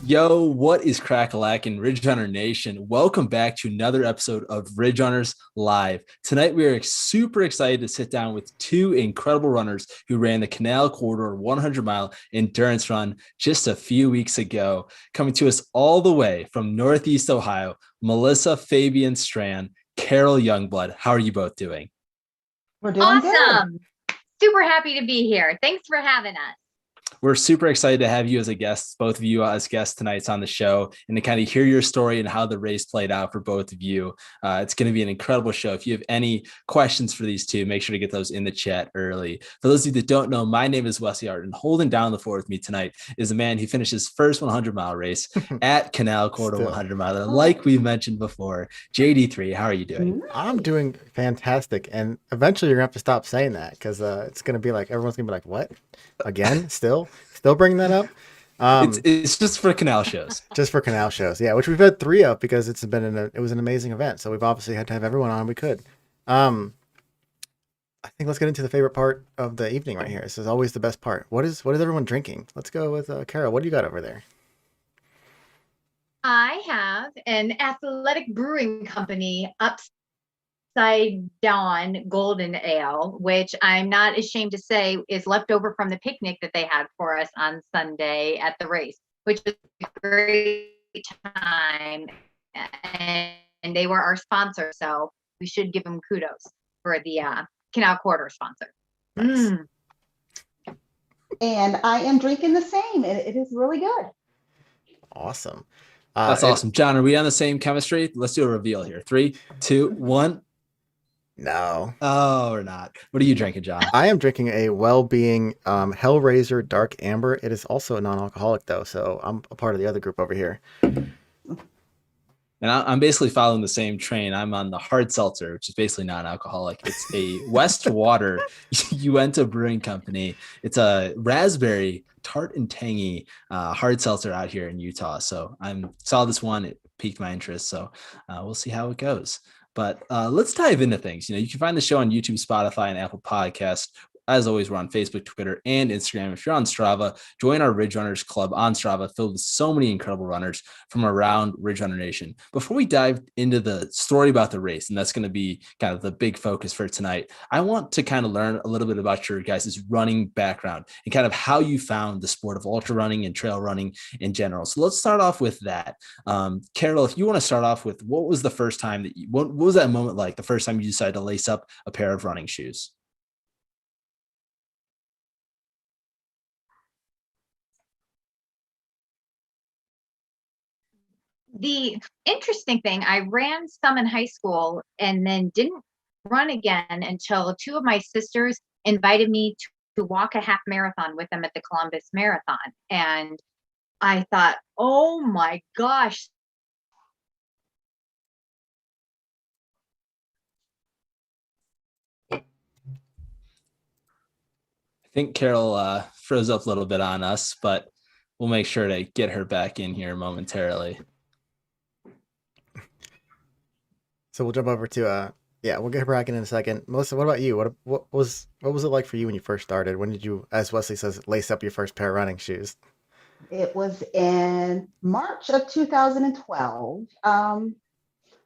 Yo, what is crack-a-lackin', Ridge Runner Nation? Welcome back to another episode of Ridge Runners Live. Tonight, we are super excited to sit down with two incredible runners who ran the Canal Corridor 100-mile endurance run just a few weeks ago. Coming to us all the way from Northeast Ohio, Milisa Fabian Strand, Carol Youngblood. How are you both doing? We're doing awesome. Good. Super happy to be here. Thanks for having us. We're super excited to have you as a guest, both of you as guests tonight on the show, and to kind of hear your story and how the race played out for both of you. It's going to be an incredible show. If you have any questions for these two, make sure to get those in the chat early. For those of you that don't know, my name is Wesley Art, and holding down the floor with me tonight is a man who finished his first 100-mile race at Canal Corridor 100-mile. Like we mentioned before, JD3, how are you doing? I'm doing fantastic, and eventually you're gonna have to stop saying that because it's gonna be like everyone's gonna be like, "What? Again? Still bringing that up?" It's just for canal shows. Just for canal shows, yeah. Which we've had 3 of because it was an amazing event. So we've obviously had to have everyone on we could. I think let's get into the favorite part of the evening right here. This is always the best part. What is everyone drinking? Let's go with Carol. What do you got over there? I have an athletic brewing company Upside Down Golden Ale, which I'm not ashamed to say is left over from the picnic that they had for us on Sunday at the race, which was a great time. And they were our sponsor, so we should give them kudos for the Canal Corridor sponsor. Nice. And I am drinking the same. It is really good. Awesome. That's awesome. John, are we on the same chemistry? Let's do a reveal here. 3, 2, 1. No. Oh, we're not. What are you drinking, John? I am drinking a Well-Being Hellraiser Dark Amber. It is also a non-alcoholic, though, so I'm a part of the other group over here. And I'm basically following the same train. I'm on the hard seltzer, which is basically non-alcoholic. It's a Westwater Uinta Brewing Company. It's a raspberry, tart and tangy hard seltzer out here in Utah. So I saw this one. It piqued my interest. So we'll see how it goes. But let's dive into things. You can find the show on YouTube, Spotify, and Apple Podcasts. As always, we're on Facebook, Twitter, and Instagram. If you're on Strava, join our Ridge Runners Club on Strava, filled with so many incredible runners from around Ridge Runner Nation. Before we dive into the story about the race, and that's going to be kind of the big focus for tonight, I want to kind of learn a little bit about your guys' running background and kind of how you found the sport of ultra running and trail running in general. So let's start off with that. Carol, if you want to start off with what was the first time that what was that moment like, the first time you decided to lace up a pair of running shoes? The interesting thing, I ran some in high school and then didn't run again until 2 of my sisters invited me to walk a half marathon with them at the Columbus Marathon. And I thought, oh my gosh. I think Carol froze up a little bit on us, but we'll make sure to get her back in here momentarily. So we'll jump over to we'll get her back in a second. Melissa, what about you? What was it like for you when you first started? When did you, as Wesley says, lace up your first pair of running shoes? It was in March of 2012. I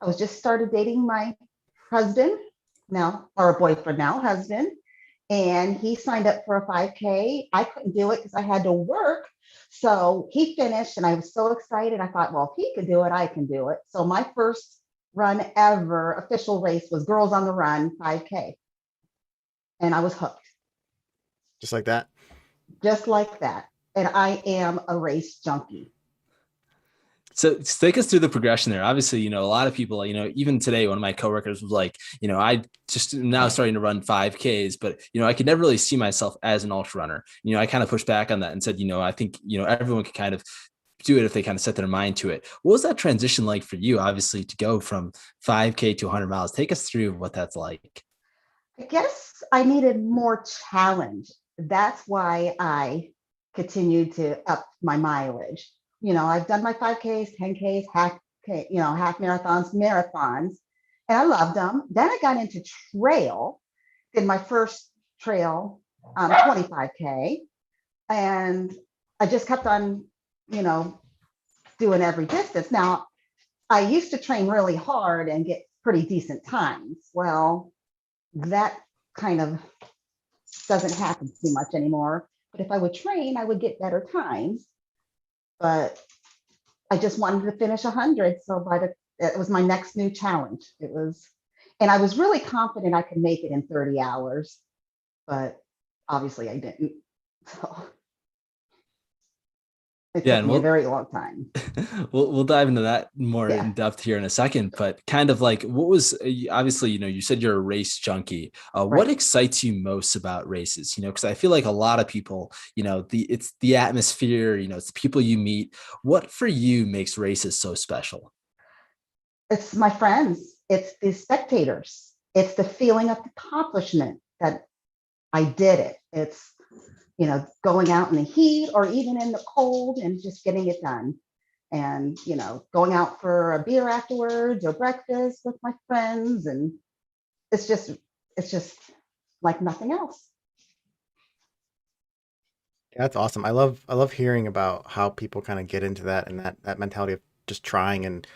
was just started dating my husband now, or a boyfriend now, husband, and he signed up for a 5K. I couldn't do it because I had to work. So he finished and I was so excited. I thought, well, if he could do it, I can do it. So my first run ever, official race, was Girls on the Run 5K. And I was hooked. Just like that? Just like that. And I am a race junkie. So take us through the progression there. Obviously, a lot of people, even today, one of my coworkers was like, I just now starting to run 5Ks, but, I could never really see myself as an ultra runner. I kind of pushed back on that and said, I think, everyone can kind of do it if they kind of set their mind to it. What was that transition like for you, obviously, to go from 5K to 100 miles? Take us through what that's like. I guess I needed more challenge. That's why I continued to up my mileage. I've done my 5Ks, 10Ks, half marathons, and I loved them. Then I got into trail, did my first trail 25K, and I just kept on doing every distance. Now, I used to train really hard and get pretty decent times. Well, that kind of doesn't happen too much anymore. But if I would train, I would get better times. But I just wanted to finish 100. So it was my next new challenge. And I was really confident I could make it in 30 hours, but obviously I didn't. So it Yeah, took and me a very long time. we'll dive into that more Yeah. in depth here in a second. But kind of like, what was obviously, you said you're a race junkie. What Right. excites you most about races? Because I feel like a lot of people, it's the atmosphere, it's the people you meet. What for you makes races so special? It's my friends, it's the spectators, it's the feeling of accomplishment that I did it. It's, going out in the heat or even in the cold and just getting it done. And, going out for a beer afterwards or breakfast with my friends. And it's just like nothing else. Yeah, that's awesome. I love hearing about how people kind of get into that and that mentality of just trying and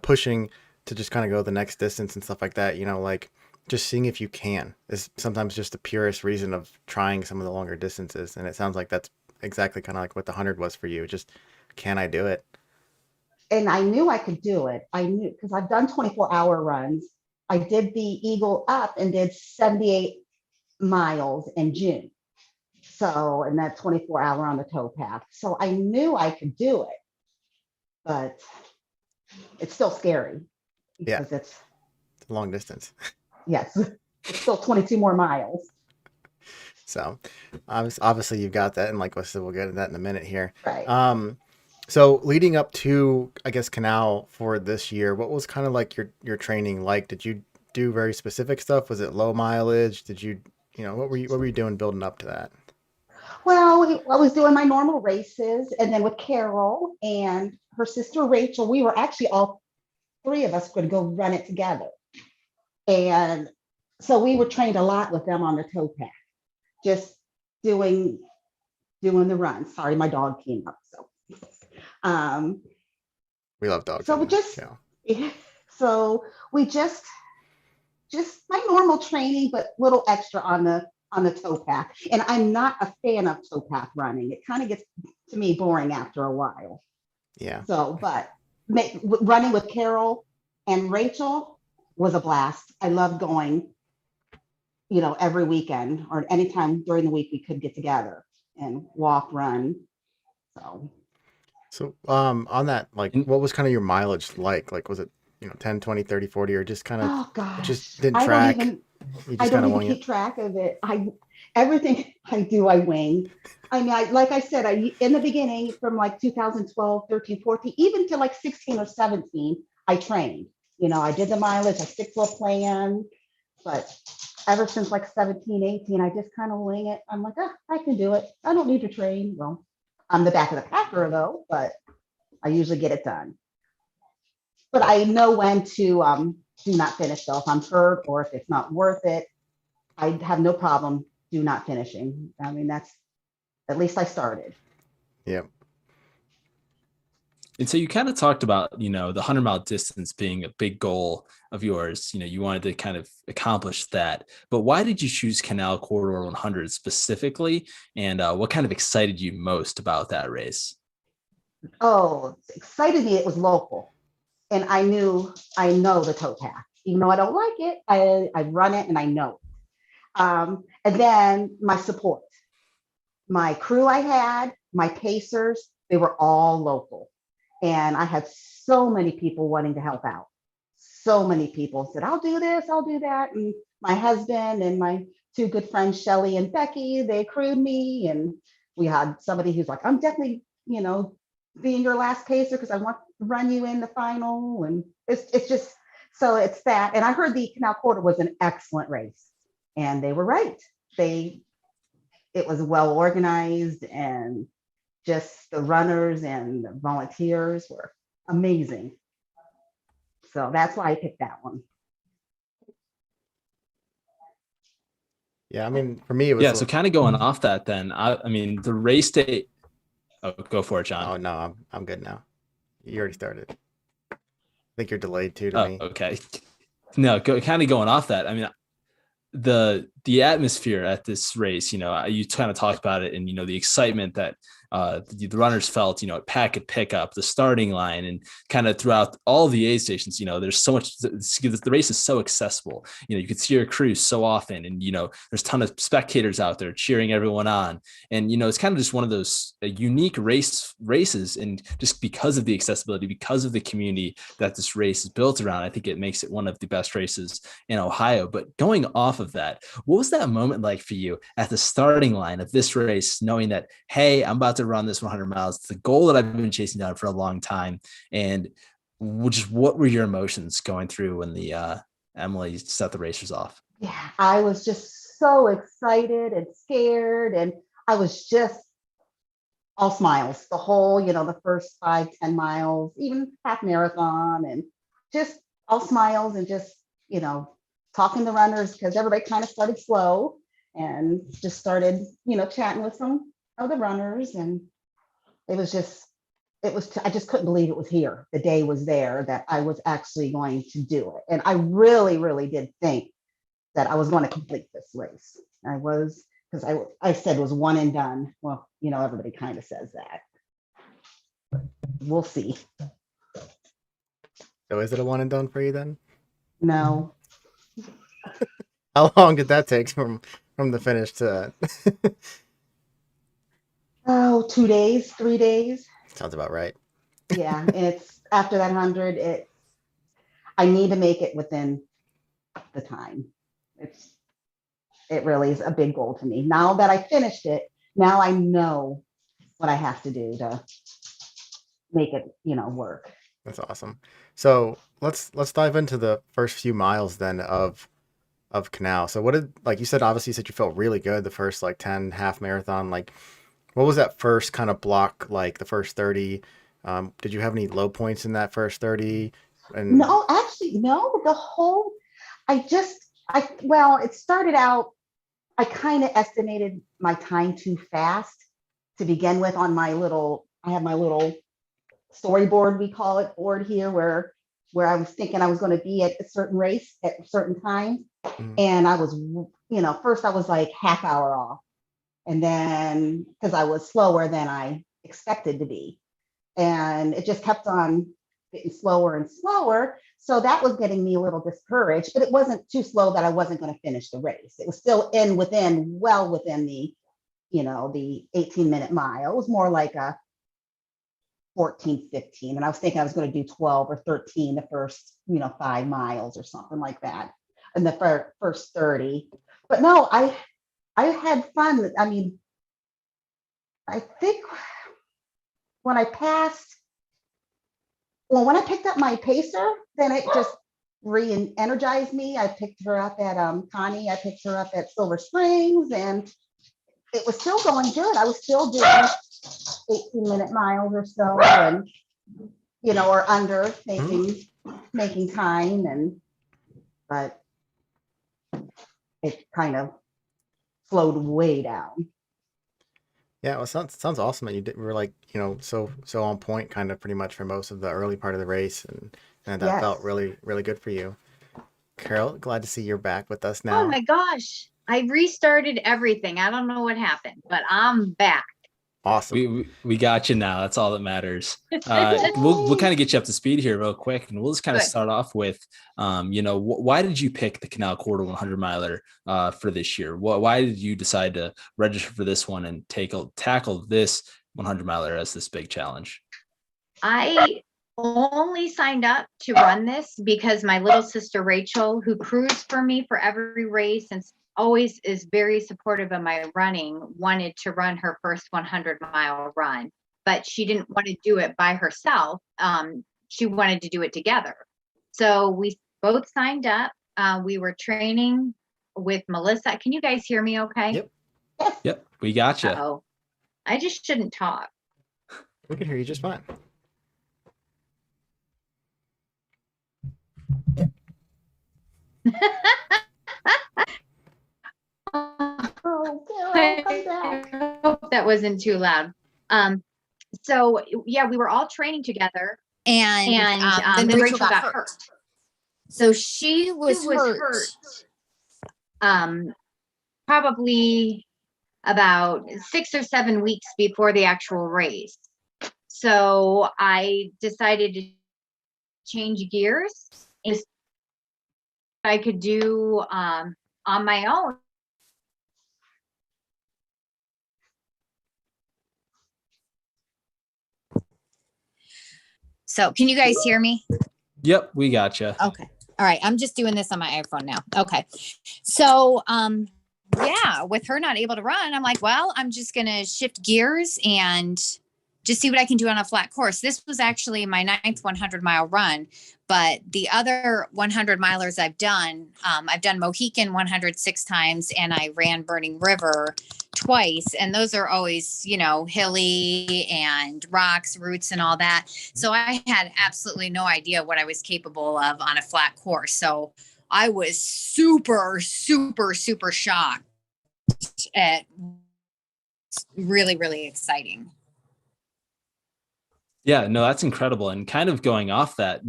pushing to just kind of go the next distance and stuff like that. Like just seeing if you can is sometimes just the purest reason of trying some of the longer distances. And it sounds like that's exactly kind of like what the 100 was for you. Just can I do it? And I knew I could do it. I knew because I've done 24-hour runs. I did the Eagle Up and did 78 miles in June. So, and that 24-hour on the towpath. So I knew I could do it, but it's still scary Yeah, because it's a long distance. yes, it's still 22 more miles. So obviously you've got that, and like I said, we'll get into that in a minute here. Right. So leading up to, I guess, Canal for this year, what was kind of like your training like? Did you do very specific stuff? Was it low mileage? Did you, what were you doing building up to that? Well, I was doing my normal races, and then with Carol and her sister Rachel, we were actually all three of us going to go run it together. And so we were trained a lot with them on the towpath, just doing the run. Sorry, my dog came up. We love dogs. So we just, so we just my normal training, but little extra on the towpath. And I'm not a fan of towpath running. It kind of gets to me boring after a while. Yeah. So, but running with Carol and Rachel was a blast. I love going, every weekend or anytime during the week we could get together and walk, run. So on that, like, And- what was kind of your mileage like? Like, was it 10, 20, 30, 40, or just kind of Oh gosh, just didn't I track? don't You just kind of wing keep it? track of it. Everything I do, I wing. I mean, like I said, in the beginning from like 2012, 13, 14, even to like 16 or 17, I trained. I did the mileage, I stick to a plan, but ever since like 17, 18, I just kind of wing it. I'm like, I can do it. I don't need to train. Well, I'm the back of the packer though, but I usually get it done. But I know when to do not finish though. If I'm hurt or if it's not worth it, I have no problem do not finishing. I mean, that's at least I started. Yep. And so you kind of talked about, the 100-mile distance being a big goal of yours. You wanted to kind of accomplish that. But why did you choose Canal Corridor 100 specifically? And what kind of excited you most about that race? Oh, it excited me. It was local. And I know the towpath. Even though I don't like it, I run it and I know. And then my support. My crew I had, my pacers, they were all local. And I had so many people wanting to help out. So many people said, I'll do this, I'll do that. And my husband and my two good friends, Shelly and Becky, they crewed me. And we had somebody who's like, I'm definitely, being your last pacer because I want to run you in the final. And it's just, so it's that. And I heard the Canal Corridor was an excellent race. And they were right. It was well organized, and just the runners and the volunteers were amazing. So that's why I picked that one. Yeah, I mean, for me, it was. Yeah, so kind of going off that then, I mean, the race day. Oh, go for it, John. Oh no, I'm good now. You already started. I think you're delayed too to Oh, me. okay. No, kind of going off that. I mean, the atmosphere at this race, you kind of talked about it, and the excitement that the runners felt, at Packet Pickup, the starting line, and kind of throughout all the aid stations. There's so much. The race is so accessible. You could see your crew so often, and there's a ton of spectators out there cheering everyone on, and it's kind of just one of those unique races, and just because of the accessibility, because of the community that this race is built around, I think it makes it one of the best races in Ohio. But going off of that, what was that moment like for you at the starting line of this race, knowing that, hey, I'm about to run this 100 miles? It's the goal that I've been chasing down for a long time. And what were your emotions going through when the Emily set the racers off? Yeah, I was just so excited and scared, and I was just all smiles the whole, the first 5-10 miles, even half marathon, and just all smiles, and just, talking to runners, because everybody kind of started slow and just started, chatting with some other runners. And it was I just couldn't believe it was here. The day was there that I was actually going to do it. And I really, really did think that I was going to complete this race. Because I said it was one and done. Well, everybody kind of says that. We'll see. So is it a one and done for you then? No. How long did that take from the finish to? 2 days, 3 days. Sounds about right. Yeah, it's after that 100. I need to make it within the time. It really is a big goal to me. Now that I finished it, now I know what I have to do to make it, work. That's awesome. So let's dive into the first few miles then of Canal. So like you said, obviously you said you felt really good the first 10 half marathon. Like, what was that first kind of block like, the first 30? Did you have any low points in that first 30? And No, actually, no. Well, it started out, I kind of estimated my time too fast to begin with on I have my little storyboard, we call it, board here, where I was thinking I was going to be at a certain race at a certain time. And I was, first I was like half hour off. And then, because I was slower than I expected to be. And it just kept on getting slower and slower. So that was getting me a little discouraged, but it wasn't too slow that I wasn't going to finish the race. It was still well within the, the 18-minute mile. It was more like a 14, 15. And I was thinking I was going to do 12 or 13 the first, 5 miles or something like that. And the first 30. But no, I had fun. I mean, I think when I picked up my pacer, then it just re-energized me. I picked her up at Connie. I picked her up at Silver Springs, and it was still going good. I was still doing 18-minute miles or so, and or under, making time, but it kind of slowed way down. yeah, well, sounds awesome that you were like, so on point kind of pretty much for most of the early part of the race, and that Yes. felt really, really good for you. Carol, glad to see you're back with us now. Oh my gosh. I restarted everything. I don't know what happened, but I'm back. Awesome. We got you now. That's all that matters. We'll kind of get you up to speed here real quick, and we'll just kind of start off with, why did you pick the Canal Corridor 100 miler for this year? Why did you decide to register for this one and tackle this 100 miler as this big challenge? I only signed up to run this because my little sister Rachel, who crews for me for every race and always is very supportive of my running, wanted to run her first 100-mile run, but she didn't want to do it by herself. She wanted to do it together. So we both signed up. We were training with Milisa. Can you guys hear me okay? Yep. We got you. Oh, I just shouldn't talk. We can hear you just fine. I hope that wasn't too loud. So yeah, we were all training together, And then Rachel got hurt. So she was hurt probably about 6 or 7 weeks before the actual race. So I decided to change gears and I could do on my own. So can you guys hear me? Yep, we gotcha. Okay. All right. I'm just doing this on my iPhone now. Okay. So, yeah, with her not able to run, I'm like, well, I'm just going to shift gears and just see what I can do on a flat course. This was actually my 9th 100-mile run, but the other 100 milers I've done Mohican 106 times and I ran Burning River twice. And those are always, hilly and rocks, roots and all that. So I had absolutely no idea what I was capable of on a flat course. So I was super, super, super shocked at really, really exciting. Yeah, no, that's incredible. And kind of going off that,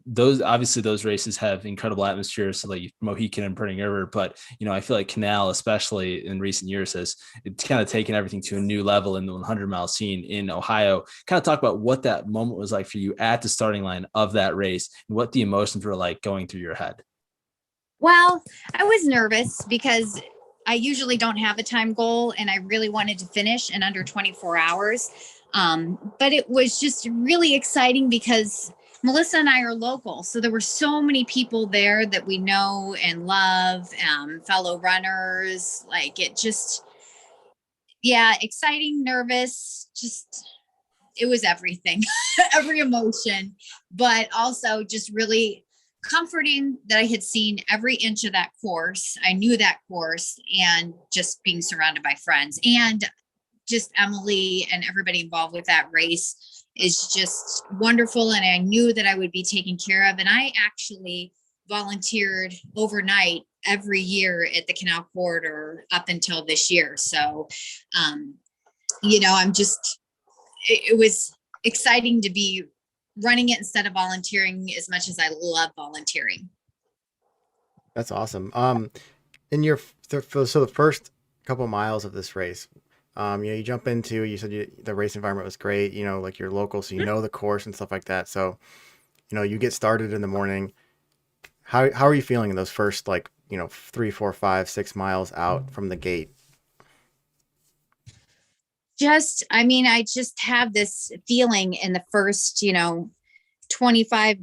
those races have incredible atmospheres, so like Mohican and Burning River. But, I feel like Canal, especially in recent years, it's kind of taken everything to a new level in the 100-mile scene in Ohio. Kind of talk about what that moment was like for you at the starting line of that race and what the emotions were like going through your head. Well, I was nervous because I usually don't have a time goal and I really wanted to finish in under 24 hours. But it was just really exciting because Milisa and I are local. So there were so many people there that we know and love, fellow runners. Like it just, exciting, nervous, just, it was everything, every emotion, but also just really comforting that I had seen every inch of that course. I knew that course and just being surrounded by friends and just Emily and everybody involved with that race is just wonderful. And I knew that I would be taken care of. And I actually volunteered overnight every year at the Canal Corridor up until this year. So, it was exciting to be running it instead of volunteering as much as I love volunteering. That's awesome. In your so the first couple miles of this race, you jump into, you said the race environment was great, like you're local, so you know the course and stuff like that. So, you get started in the morning. How are you feeling in those first 3, 4, 5, 6 miles out from the gate? I just have this feeling in the first, 25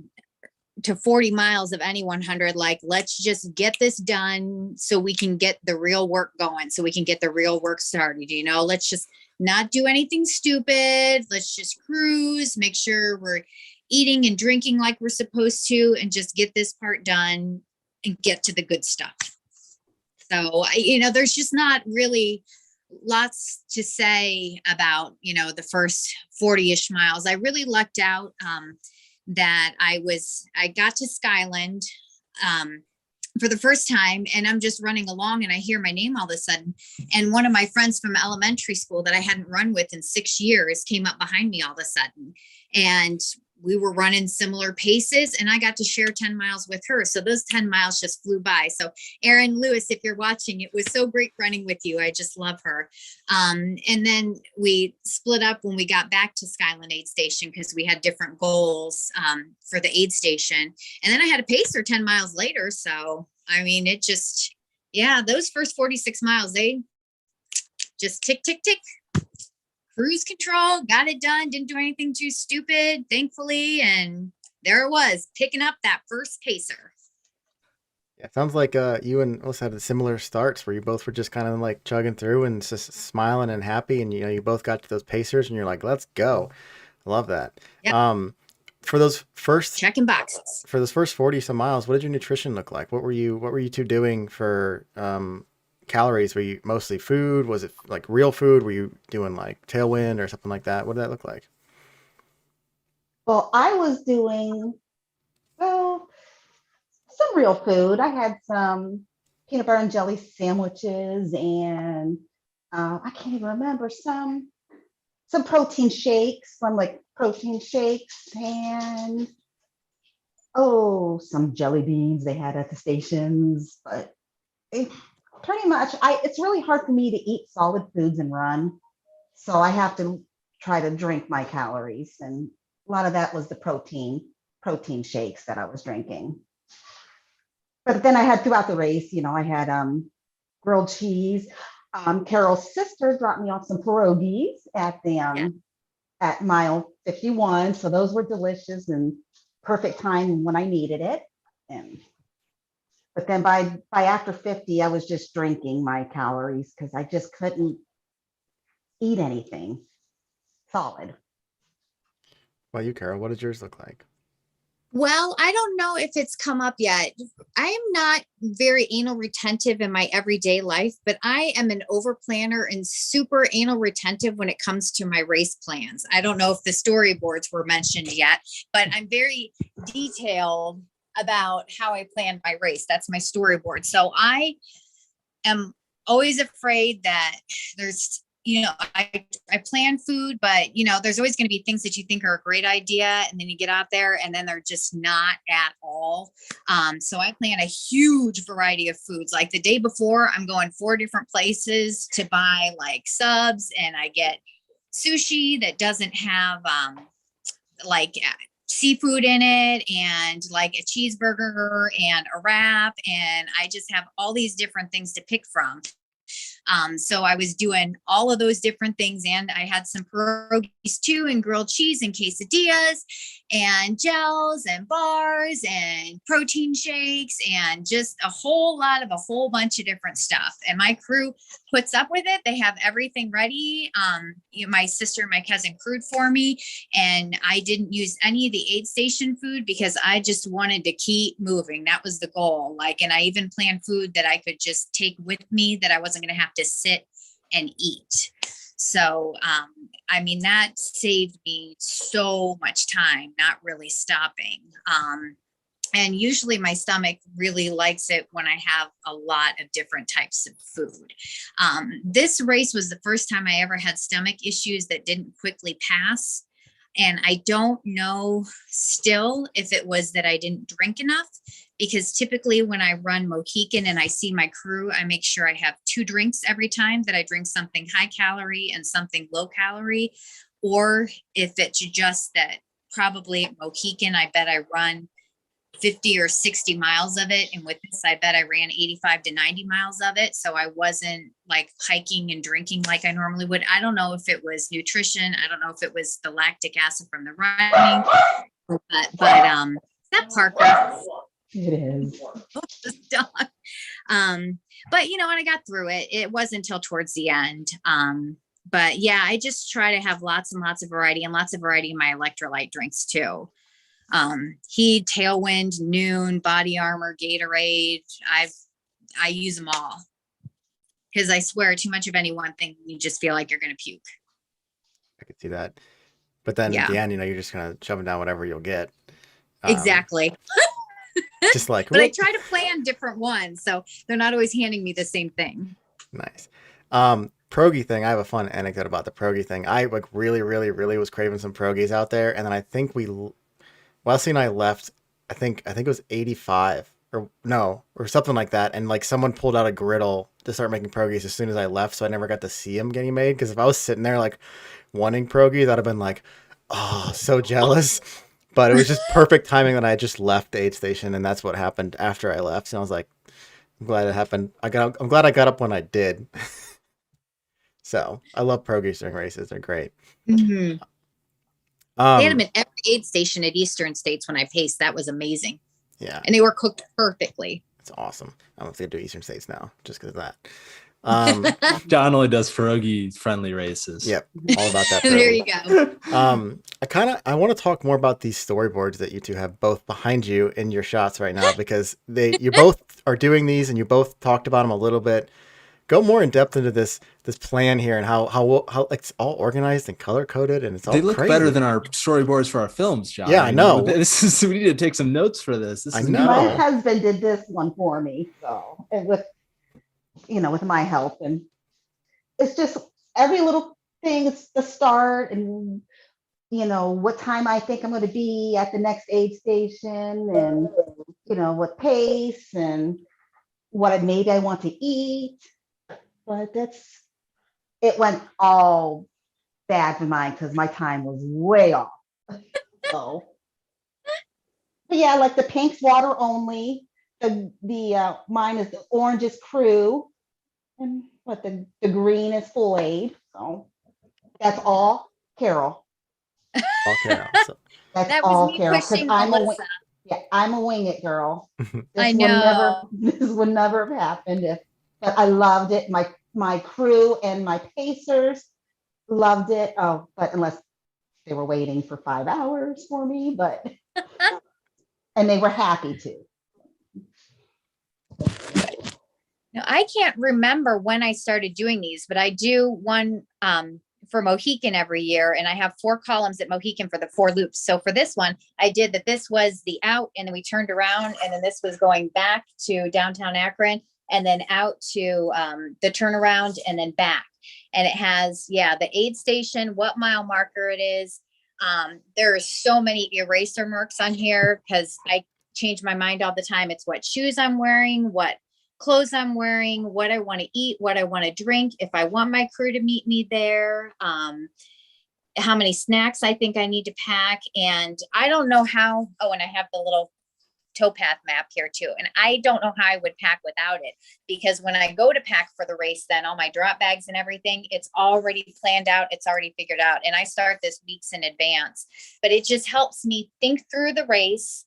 to 40 miles of any 100, like, let's just get this done so we can get the real work going, so we can get the real work started. Let's just not do anything stupid. Let's just cruise, make sure we're eating and drinking like we're supposed to, and just get this part done and get to the good stuff. So, there's just not really lots to say about, the first 40-ish miles. I really lucked out that I got to Skyland for the first time, and I'm just running along and I hear my name all of a sudden. And one of my friends from elementary school that I hadn't run with in 6 years came up behind me all of a sudden. And we were running similar paces and I got to share 10 miles with her. So those 10 miles just flew by. So Erin Lewis, if you're watching, it was so great running with you. I just love her. And then we split up when we got back to Skyland Aid Station because we had different goals for the aid station. And then I had a pacer 10 miles later. So, it just, those first 46 miles, they just tick, tick, tick. Cruise control, got it done, didn't do anything too stupid, thankfully, and there it was, picking up that first pacer. Yeah, it sounds like you and Melissa had similar starts where you both were just kind of like chugging through and just smiling and happy, and you both got to those pacers and you're like, let's go. I love that. Yep. For those first checking boxes. For those first 40 some miles, what did your nutrition look like? What were you two doing for calories? Were you mostly food? Was it like real food? Were you doing like Tailwind or something like that? What did that look like? Well, I was doing some real food. I had some peanut butter and jelly sandwiches and I can't even remember, some some protein shakes, some like protein shakes, and some jelly beans they had at the stations. But pretty much, it's really hard for me to eat solid foods and run, so I have to try to drink my calories, and a lot of that was the protein shakes that I was drinking. But then I had throughout the race, I had grilled cheese. Carol's sister dropped me off some pierogies at the at mile 51, so those were delicious and perfect time when I needed it. But then by after 50, I was just drinking my calories because I just couldn't eat anything solid. Well, you, Carol, what does yours look like? Well, I don't know if it's come up yet. I am not very anal retentive in my everyday life, but I am an over planner and super anal retentive when it comes to my race plans. I don't know if the storyboards were mentioned yet, but I'm very detailed about how I plan my race. That's my storyboard. So I am always afraid that there's, I plan food, but there's always going to be things that you think are a great idea. And then you get out there and then they're just not at all. So I plan a huge variety of foods. Like the day before, I'm going 4 different places to buy like subs, and I get sushi that doesn't have seafood in it, and like a cheeseburger and a wrap. And I just have all these different things to pick from. So I was doing all of those different things, and I had some pierogies too, and grilled cheese and quesadillas and gels and bars and protein shakes and just a whole bunch of different stuff. And my crew puts up with it. They have everything ready. My sister and my cousin crewed for me, and I didn't use any of the aid station food because I just wanted to keep moving. That was the goal. And I even planned food that I could just take with me, that I wasn't going to have to sit and eat. So, that saved me so much time, not really stopping. And usually my stomach really likes it when I have a lot of different types of food. This race was the first time I ever had stomach issues that didn't quickly pass. And I don't know still if it was that I didn't drink enough, because typically when I run Mohican and I see my crew, I make sure I have 2 drinks every time, that I drink something high calorie and something low calorie. Or if it's just that probably at Mohican, I bet I run 50 or 60 miles of it. And with this, I bet I ran 85 to 90 miles of it. So I wasn't like hiking and drinking like I normally would. I don't know if it was nutrition. I don't know if it was the lactic acid from the running, but that Parker. It is. This dog. But and I got through it. It wasn't until towards the end. But yeah, I just try to have lots and lots of variety, and lots of variety in my electrolyte drinks too. Heat, Tailwind, Noon, Body Armor, Gatorade. I use them all, because I swear too much of any one thing, you just feel like you're going to puke. I could see that. But then at the end, you're just kind of shoving down whatever you'll get. Exactly. Just like, but I try to plan different ones, so they're not always handing me the same thing. Nice. Pierogi thing. I have a fun anecdote about the pierogi thing. I really, really, really was craving some pierogies out there, and then I think Wesley and I left. I think it was 85 or something like that, and someone pulled out a griddle to start making pierogies as soon as I left, so I never got to see them getting made. Because if I was sitting there wanting pierogies, I'd have been so jealous. But it was just perfect timing that I had just left the aid station, and that's what happened after I left. And I was like, I'm glad it happened. I'm glad I got up when I did. So I love pierogies during races. They're great. Mm-hmm. They had them in every aid station at Eastern States when I paced. That was amazing. Yeah. And they were cooked perfectly. It's awesome. I don't know if they do Eastern States now, just because of that. John only does pierogi friendly races. Yep, all about that. There you go. I want to talk more about these storyboards that you two have both behind you in your shots right now, because you both are doing these, and you both talked about them a little bit. Go more in depth into this plan here, and how it's all organized and color coded, and it's all. They look crazy. better than our storyboards for our films, John. Yeah, I know. We need to take some notes for this. I know. My husband did this one for me, so with my help, and it's just every little things, the start, and what time I think I'm going to be at the next aid station, and what pace and what maybe I want to eat. But it went all bad for mine because my time was way off. So, but yeah, like the pink's water only. The mine is the orange is crew, and what the green is full aid. So that's all Carol. Okay. So, That's That was all me Carol. Because pushing I'm Melissa. I'm a wing it girl. I This would never know. this would never have happened if, but I loved it. My crew and my pacers loved it. Oh, but unless they were waiting for 5 hours for me, but and they were happy to. Now, I can't remember when I started doing these, but I do one for Mohican every year, and I have 4 columns at Mohican for the 4 loops. So for this one, I did that. This was the out, and then we turned around, and then this was going back to downtown Akron, and then out to the turnaround, and then back. And it has, the aid station, what mile marker it is. There are so many eraser marks on here because I change my mind all the time. It's what shoes I'm wearing, what clothes I'm wearing, what I want to eat, what I want to drink, if I want my crew to meet me there, how many snacks I think I need to pack. And I don't know how, and I have the little towpath map here too. And I don't know how I would pack without it, because when I go to pack for the race, then all my drop bags and everything, it's already planned out. It's already figured out. And I start this weeks in advance, but it just helps me think through the race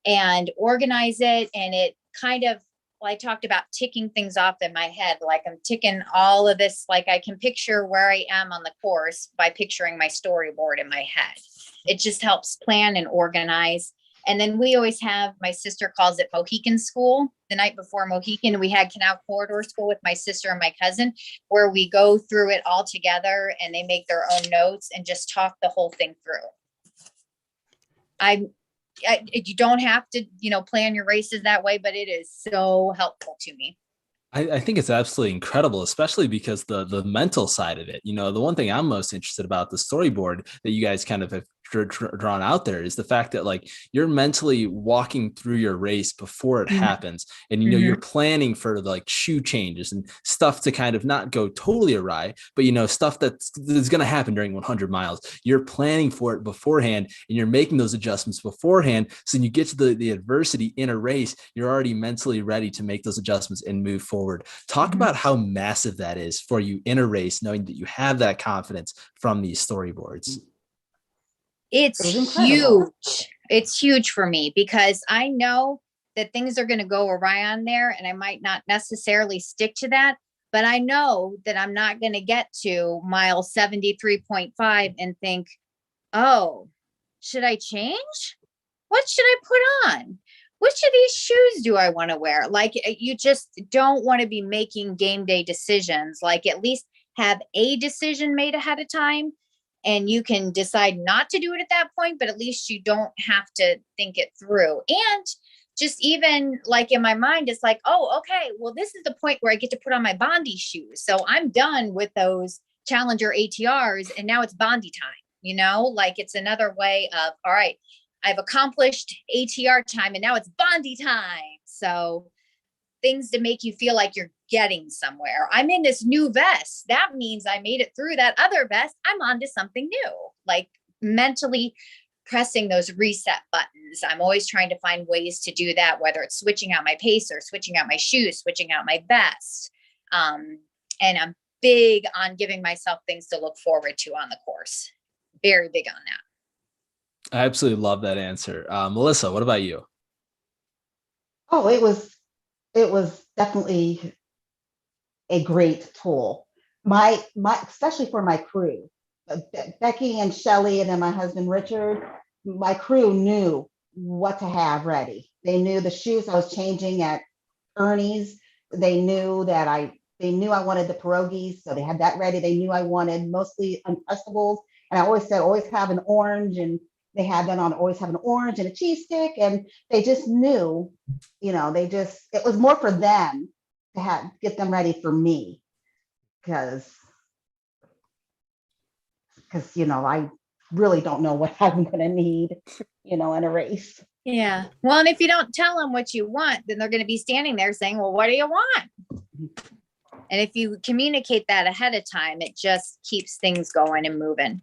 and organize it. And it kind of, I talked about ticking things off in my head, like I'm ticking all of this, like I can picture where I am on the course by picturing my storyboard in my head. It just helps plan and organize. And then we always have, my sister calls it Mohican school. The night before Mohican, we had Canal Corridor school with my sister and my cousin, where we go through it all together and they make their own notes and just talk the whole thing through. You don't have to, plan your races that way, but it is so helpful to me. I think it's absolutely incredible, especially because the mental side of it. The one thing I'm most interested about the storyboard that you guys kind of have drawn out there is the fact that like you're mentally walking through your race before it happens, and you're planning for like shoe changes and stuff to kind of not go totally awry, but stuff that's going to happen during 100 miles. You're planning for it beforehand, and you're making those adjustments beforehand, so when you get to the adversity in a race, you're already mentally ready to make those adjustments and move forward. Talk about how massive that is for you in a race, knowing that you have that confidence from these storyboards. It's huge. It's huge for me because I know that things are going to go awry on there, and I might not necessarily stick to that, but I know that I'm not going to get to mile 73.5 and think, oh, should I change? What should I put on? Which of these shoes do I want to wear? Like, you just don't want to be making game day decisions. Like, at least have a decision made ahead of time, and you can decide not to do it at that point, but at least you don't have to think it through. And just even like in my mind, it's like, oh, okay, well, this is the point where I get to put on my Bondi shoes. So I'm done with those Challenger ATRs, and now it's Bondi time, like it's another way of, all right, I've accomplished ATR time and now it's Bondi time. So things to make you feel like you're getting somewhere. I'm in this new vest. That means I made it through that other vest. I'm on to something new, like mentally pressing those reset buttons. I'm always trying to find ways to do that, whether it's switching out my pacer, switching out my shoes, switching out my vest. And I'm big on giving myself things to look forward to on the course. Very big on that. I absolutely love that answer. Melissa, what about you? Oh, it was definitely a great tool. My especially for my crew, Becky and Shelly, and then my husband Richard. My crew knew what to have ready. They knew the shoes I was changing at Ernie's. They knew I wanted the pierogies, so they had that ready. They knew I wanted mostly Uncrustables, and I always said always have an orange, and they had that on. Always have an orange and a cheese stick, and they just knew, it was more for them to get them ready for me, because because, I really don't know what I'm going to need, in a race. Yeah. Well, and if you don't tell them what you want, then they're going to be standing there saying, well, what do you want? And if you communicate that ahead of time, it just keeps things going and moving.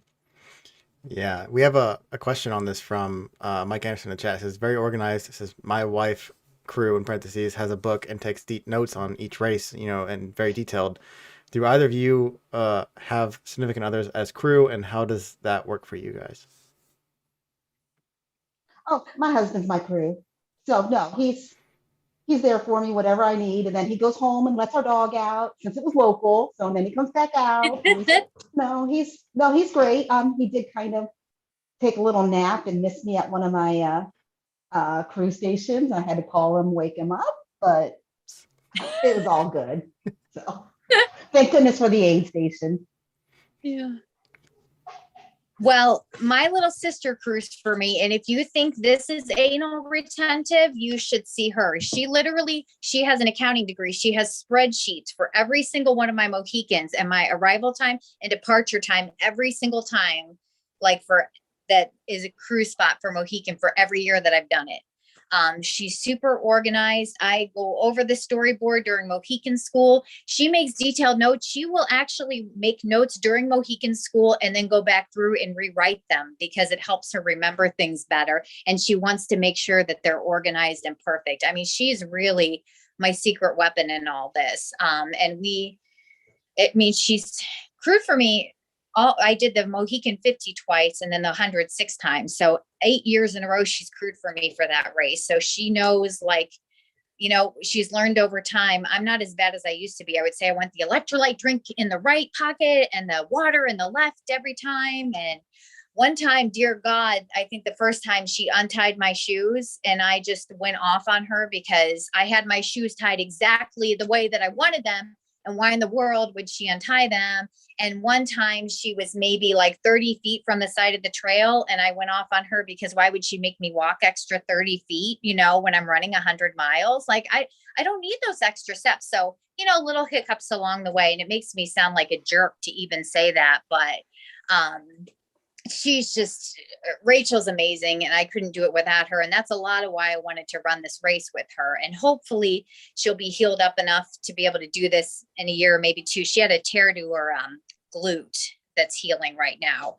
Yeah, we have a question on this from Mike Anderson in the chat. It says, very organized. It says, my wife, crew in parentheses, has a book and takes deep notes on each race, and very detailed. Do either of you have significant others as crew, and how does that work for you guys? Oh, my husband's my crew. So no, he's there for me, whatever I need. And then he goes home and lets our dog out since it was local. So then he comes back out. He's great. He did kind of take a little nap and miss me at one of my crew stations. I had to call him, wake him up, but it was all good. So thank goodness for the aid station. Yeah. Well, my little sister crews for me. And if you think this is anal retentive, you should see her. She has an accounting degree. She has spreadsheets for every single one of my Mohicans and my arrival time and departure time every single time, that is a crew spot for Mohican for every year that I've done it. She's super organized. I go over the storyboard during Mohican school. She makes detailed notes. She will actually make notes during Mohican school and then go back through and rewrite them because it helps her remember things better. And she wants to make sure that they're organized and perfect. I mean, she's really my secret weapon in all this. She's crewed for me. I did the Mohican 50 twice and then the 100 6 times. So 8 years in a row, she's crewed for me for that race. So she knows, she's learned over time. I'm not as bad as I used to be. I would say I want the electrolyte drink in the right pocket and the water in the left every time. And one time, dear God, I think the first time she untied my shoes and I just went off on her because I had my shoes tied exactly the way that I wanted them. And why in the world would she untie them? And one time she was maybe 30 feet from the side of the trail. And I went off on her because why would she make me walk extra 30 feet, when I'm running 100 miles? I don't need those extra steps. So, little hiccups along the way. And it makes me sound like a jerk to even say that. But Rachel's amazing and I couldn't do it without her. And that's a lot of why I wanted to run this race with her. And hopefully she'll be healed up enough to be able to do this in a year, maybe two. She had a tear to her glute that's healing right now.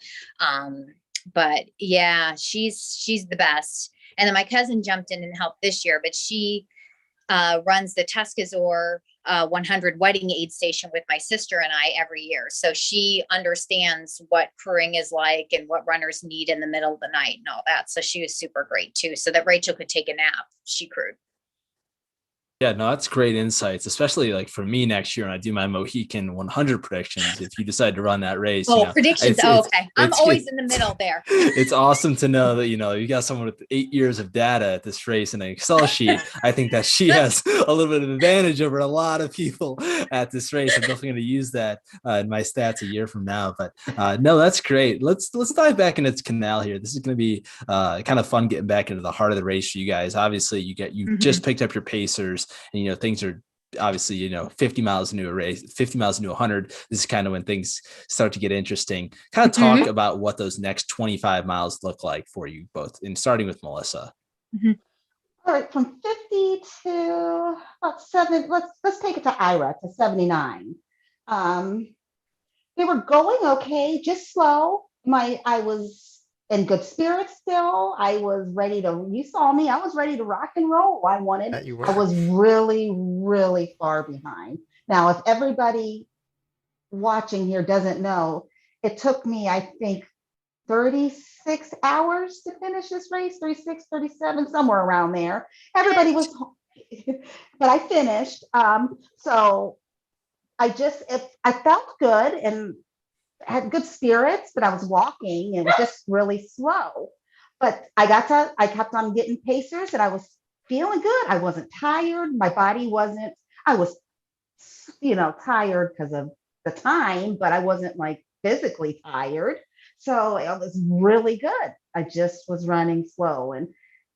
But yeah, she's the best. And then my cousin jumped in and helped this year, but she runs the Tuscazor 100 wedding aid station with my sister and I every year. So she understands what crewing is like and what runners need in the middle of the night and all that. So she was super great too. So that Rachel could take a nap, she crewed. Yeah, no, that's great insights, especially for me next year when I do my Mohican 100 predictions. If you decide to run that race, predictions. Okay. I'm always in the middle there. It's awesome to know that, you got someone with 8 years of data at this race in an Excel sheet. I think that she has a little bit of advantage over a lot of people at this race. I'm definitely going to use that in my stats a year from now. But no, that's great. Let's dive back into Canal here. This is going to be kind of fun getting back into the heart of the race for you guys. Obviously, you just picked up your pacers. And, things are obviously, 50 miles into a race, 50 miles into 100. This is kind of when things start to get interesting. Kind of talk about what those next 25 miles look like for you both, and starting with Milisa. All right, from 50 to about 7, let's take it to Ira to 79. They were going okay, just slow. I was in good spirits still. I was ready you saw me, I was ready to rock and roll. I was really, really far behind. Now, if everybody watching here doesn't know, it took me, I think, 36 hours to finish this race, 36, 37, somewhere around there. Everybody was, but I finished. So I felt good and had good spirits, but I was walking and it was just really slow. But I kept on getting pacers and I was feeling good. I wasn't tired. My body wasn't, I was, tired because of the time, but I wasn't physically tired. So it was really good. I just was running slow and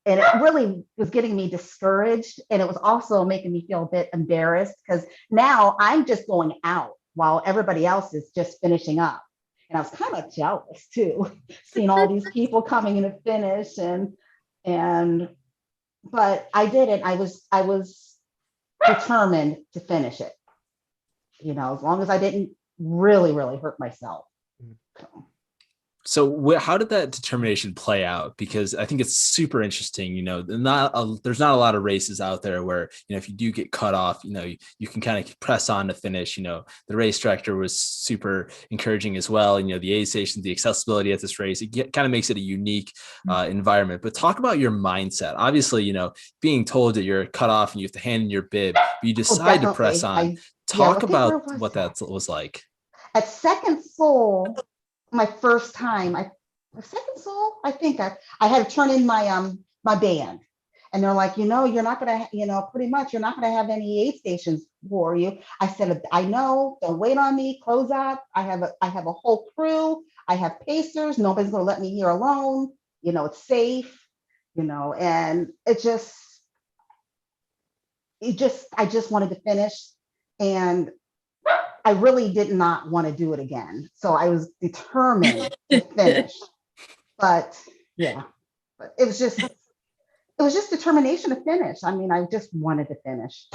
it really was getting me discouraged. And it was also making me feel a bit embarrassed because now I'm just going out while everybody else is just finishing up. And I was kind of jealous too, seeing all these people coming in to finish and but I didn't. I was determined to finish it, as long as I didn't really, really hurt myself. So, So how did that determination play out? Because I think it's super interesting. There's not a lot of races out there where, if you do get cut off, you can kind of press on to finish. The race director was super encouraging as well. The aid stations, the accessibility at this race, it kind of makes it a unique environment. But talk about your mindset. Obviously, being told that you're cut off and you have to hand in your bib, but you decide to press on. Talk about what that was like. At Second Soul, my first time, Second Soul, I think I had to turn in my my band, and they're like, you're not gonna, pretty much you're not gonna have any aid stations for you. I said, I know, don't wait on me, close out. I have a whole crew. I have pacers. Nobody's gonna let me here alone. It's safe. And I just wanted to finish, and I really did not want to do it again. So I was determined to finish. But it was just determination to finish. I mean, I just wanted to finish.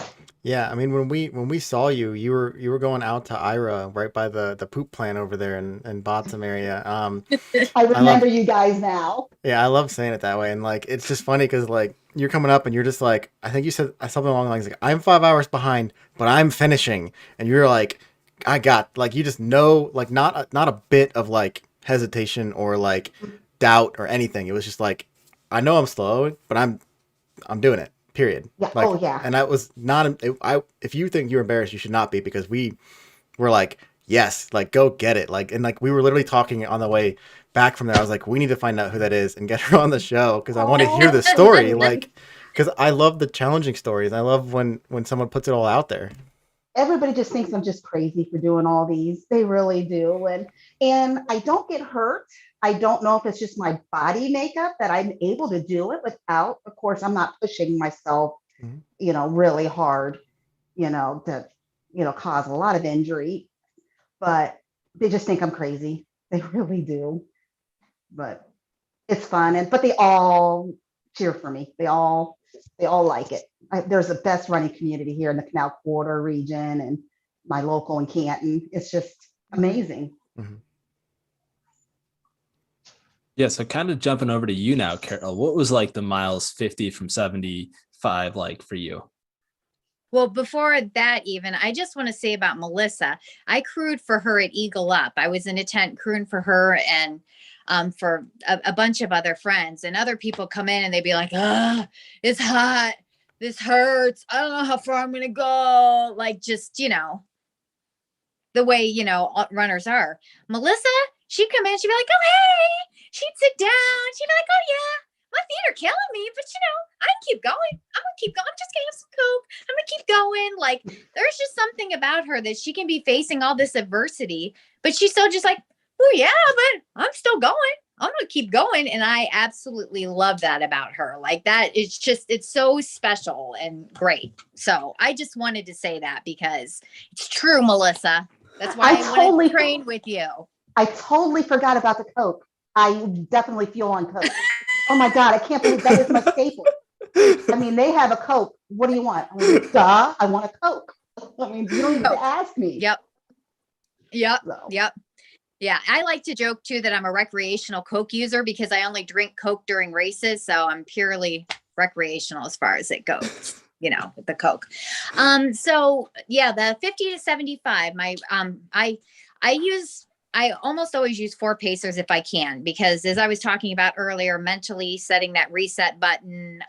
Yeah, I mean, when we saw you, you were going out to Ira right by the poop plant over there in Botsam area. I remember you guys now. Yeah, I love saying it that way, and like it's just funny because like you're coming up and you're just like, I think you said something along the lines like, I'm 5 hours behind, but I'm finishing, and you're like, I got, like, you just know, like not a bit of like hesitation or like doubt or anything. It was just like, I know I'm slow, but I'm doing it. Period. Yeah. Like, Oh yeah. And I was not. If you think you're embarrassed, you should not be, because we were like, yes, like go get it. Like, and like we were literally talking on the way back from there. I was like, we need to find out who that is and get her on the show because I want to hear the story. Like, because I love the challenging stories. I love when someone puts it all out there. Everybody just thinks I'm just crazy for doing all these. They really do. And I don't get hurt. I don't know if it's just my body makeup that I'm able to do it without, of course, I'm not pushing myself, really hard, to, cause a lot of injury, but they just think I'm crazy. They really do. But it's fun. But they all cheer for me. They all like it. There's the best running community here in the Canal Corridor region and my local in Canton. It's just amazing. Mm-hmm. Yeah, so kind of jumping over to you now, Carol, what was like the miles 50 from 75 like for you? Well, before that even, I just want to say about Milisa. I crewed for her at Eagle Up. I was in a tent crewing for her and for a bunch of other friends, and other people come in and they'd be like, it's hot. This hurts. I don't know how far I'm going to go. Like, just, the way, runners are. Milisa, she'd come in, she'd be like, oh, hey. She'd sit down. She'd be like, oh, yeah, my feet are killing me, but, I can keep going. I'm going to keep going. I'm just going to have some Coke. I'm going to keep going. Like, there's just something about her that she can be facing all this adversity, but she's still just like, oh, yeah, but I'm still going. I'm going to keep going. And I absolutely love that about her. Like that, it's so special and great. So I just wanted to say that because it's true, Milisa. That's why I wanted to train with you. I totally forgot about the Coke. I definitely feel on Coke. Oh my God, I can't believe that is my staple. I mean, they have a Coke. What do you want? I mean, duh, I want a Coke. I mean, you don't need to ask me. Yep. So. Yep. Yeah, I like to joke too that I'm a recreational Coke user because I only drink Coke during races. So I'm purely recreational as far as it goes, with the Coke. So yeah, the 50 to 75, I almost always use 4 pacers if I can, because as I was talking about earlier, mentally setting that reset button,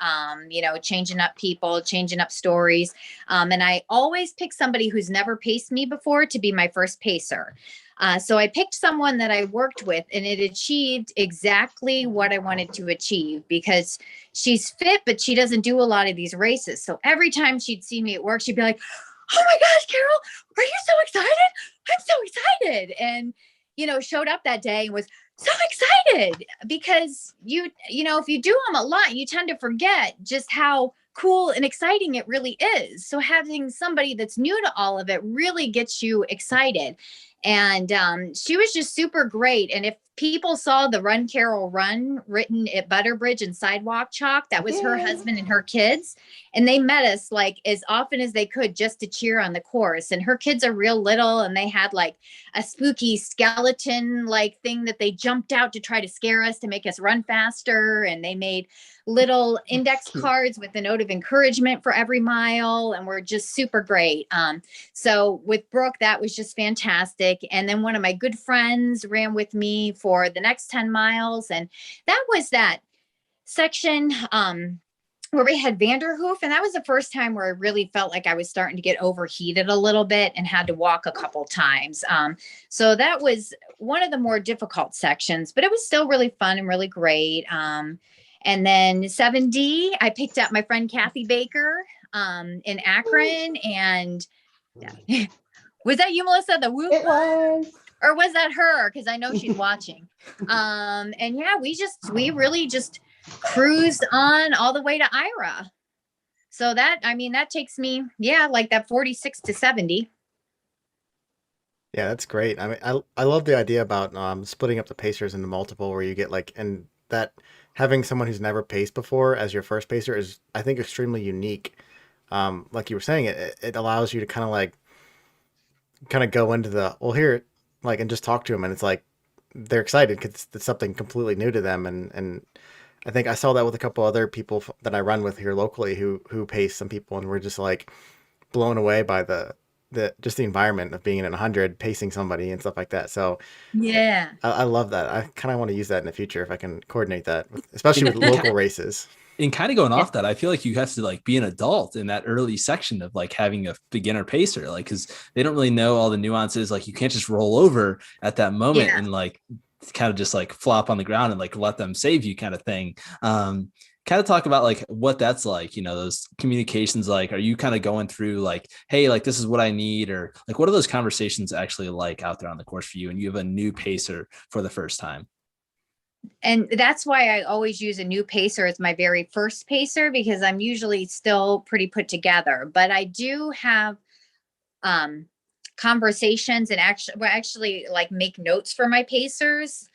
changing up people, changing up stories. And I always pick somebody who's never paced me before to be my first pacer. So I picked someone that I worked with and it achieved exactly what I wanted to achieve because she's fit, but she doesn't do a lot of these races. So every time she'd see me at work, she'd be like, oh my gosh, Carol, are you so excited? I'm so excited. And, showed up that day and was so excited because if you do them a lot, you tend to forget just how cool and exciting it really is. So having somebody that's new to all of it really gets you excited. And she was just super great. And if people saw the Run Carol Run written at Butterbridge and sidewalk chalk, that was her Yay. husband and her kids. And they met us like as often as they could just to cheer on the course. And her kids are real little, and they had like a spooky skeleton like thing that they jumped out to try to scare us to make us run faster. And they made little index cute. cards with a note of encouragement for every mile, and we're just super great. So with Brooke, that was just fantastic. And then one of my good friends ran with me for the next 10 miles. And that was that section where we had Vanderhoof. And that was the first time where I really felt like I was starting to get overheated a little bit and had to walk a couple times. So that was one of the more difficult sections, but it was still really fun and really great. And then 7D, I picked up my friend Kathy Baker in Akron. And was that you, Melissa? The whoop? It was. Or was that her? Because I know she's watching. And yeah, we really just cruised on all the way to Ira. So that takes me, like that 46 to 70. Yeah, that's great. I mean, I love the idea about splitting up the pacers into multiple, where you get like, and that having someone who's never paced before as your first pacer is, I think, extremely unique. Like you were saying, it allows you to kind of go into the, well, here, like, and just talk to them, and it's like they're excited because it's something completely new to them, and I think I saw that with a couple other people that I run with here locally who pace some people, and we're just like blown away by the just the environment of being in 100, pacing somebody and stuff like that. So Yeah. I love that. I kind of want to use that in the future if I can coordinate that, especially with local races. And kind of going off that, I feel like you have to like be an adult in that early section of like having a beginner pacer, like, because they don't really know all the nuances. Like, you can't just roll over at that moment and like kind of just like flop on the ground and like let them save you, kind of thing. Kind of talk about like what that's like, those communications. Like, are you kind of going through like, hey, like this is what I need, or like what are those conversations actually like out there on the course for you, and you have a new pacer for the first time? And that's why I always use a new pacer as my very first pacer, because I'm usually still pretty put together. But I do have conversations and actually like make notes for my pacers,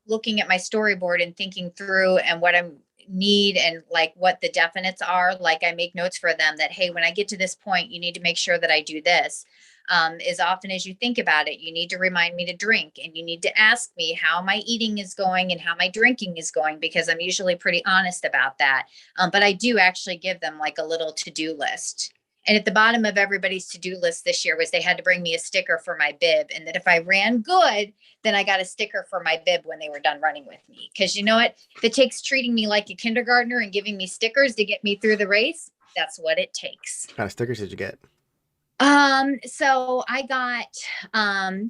looking at my storyboard and thinking through and what I need and like what the definites are. Like, I make notes for them that, hey, when I get to this point, you need to make sure that I do this. As often as you think about it, you need to remind me to drink, and you need to ask me how my eating is going and how my drinking is going, because I'm usually pretty honest about that. But I do actually give them like a little to-do list. And at the bottom of everybody's to-do list this year was they had to bring me a sticker for my bib, and that if I ran good, then I got a sticker for my bib when they were done running with me. Because you know what? If it takes treating me like a kindergartner and giving me stickers to get me through the race, that's what it takes. What kind of stickers did you get? So I got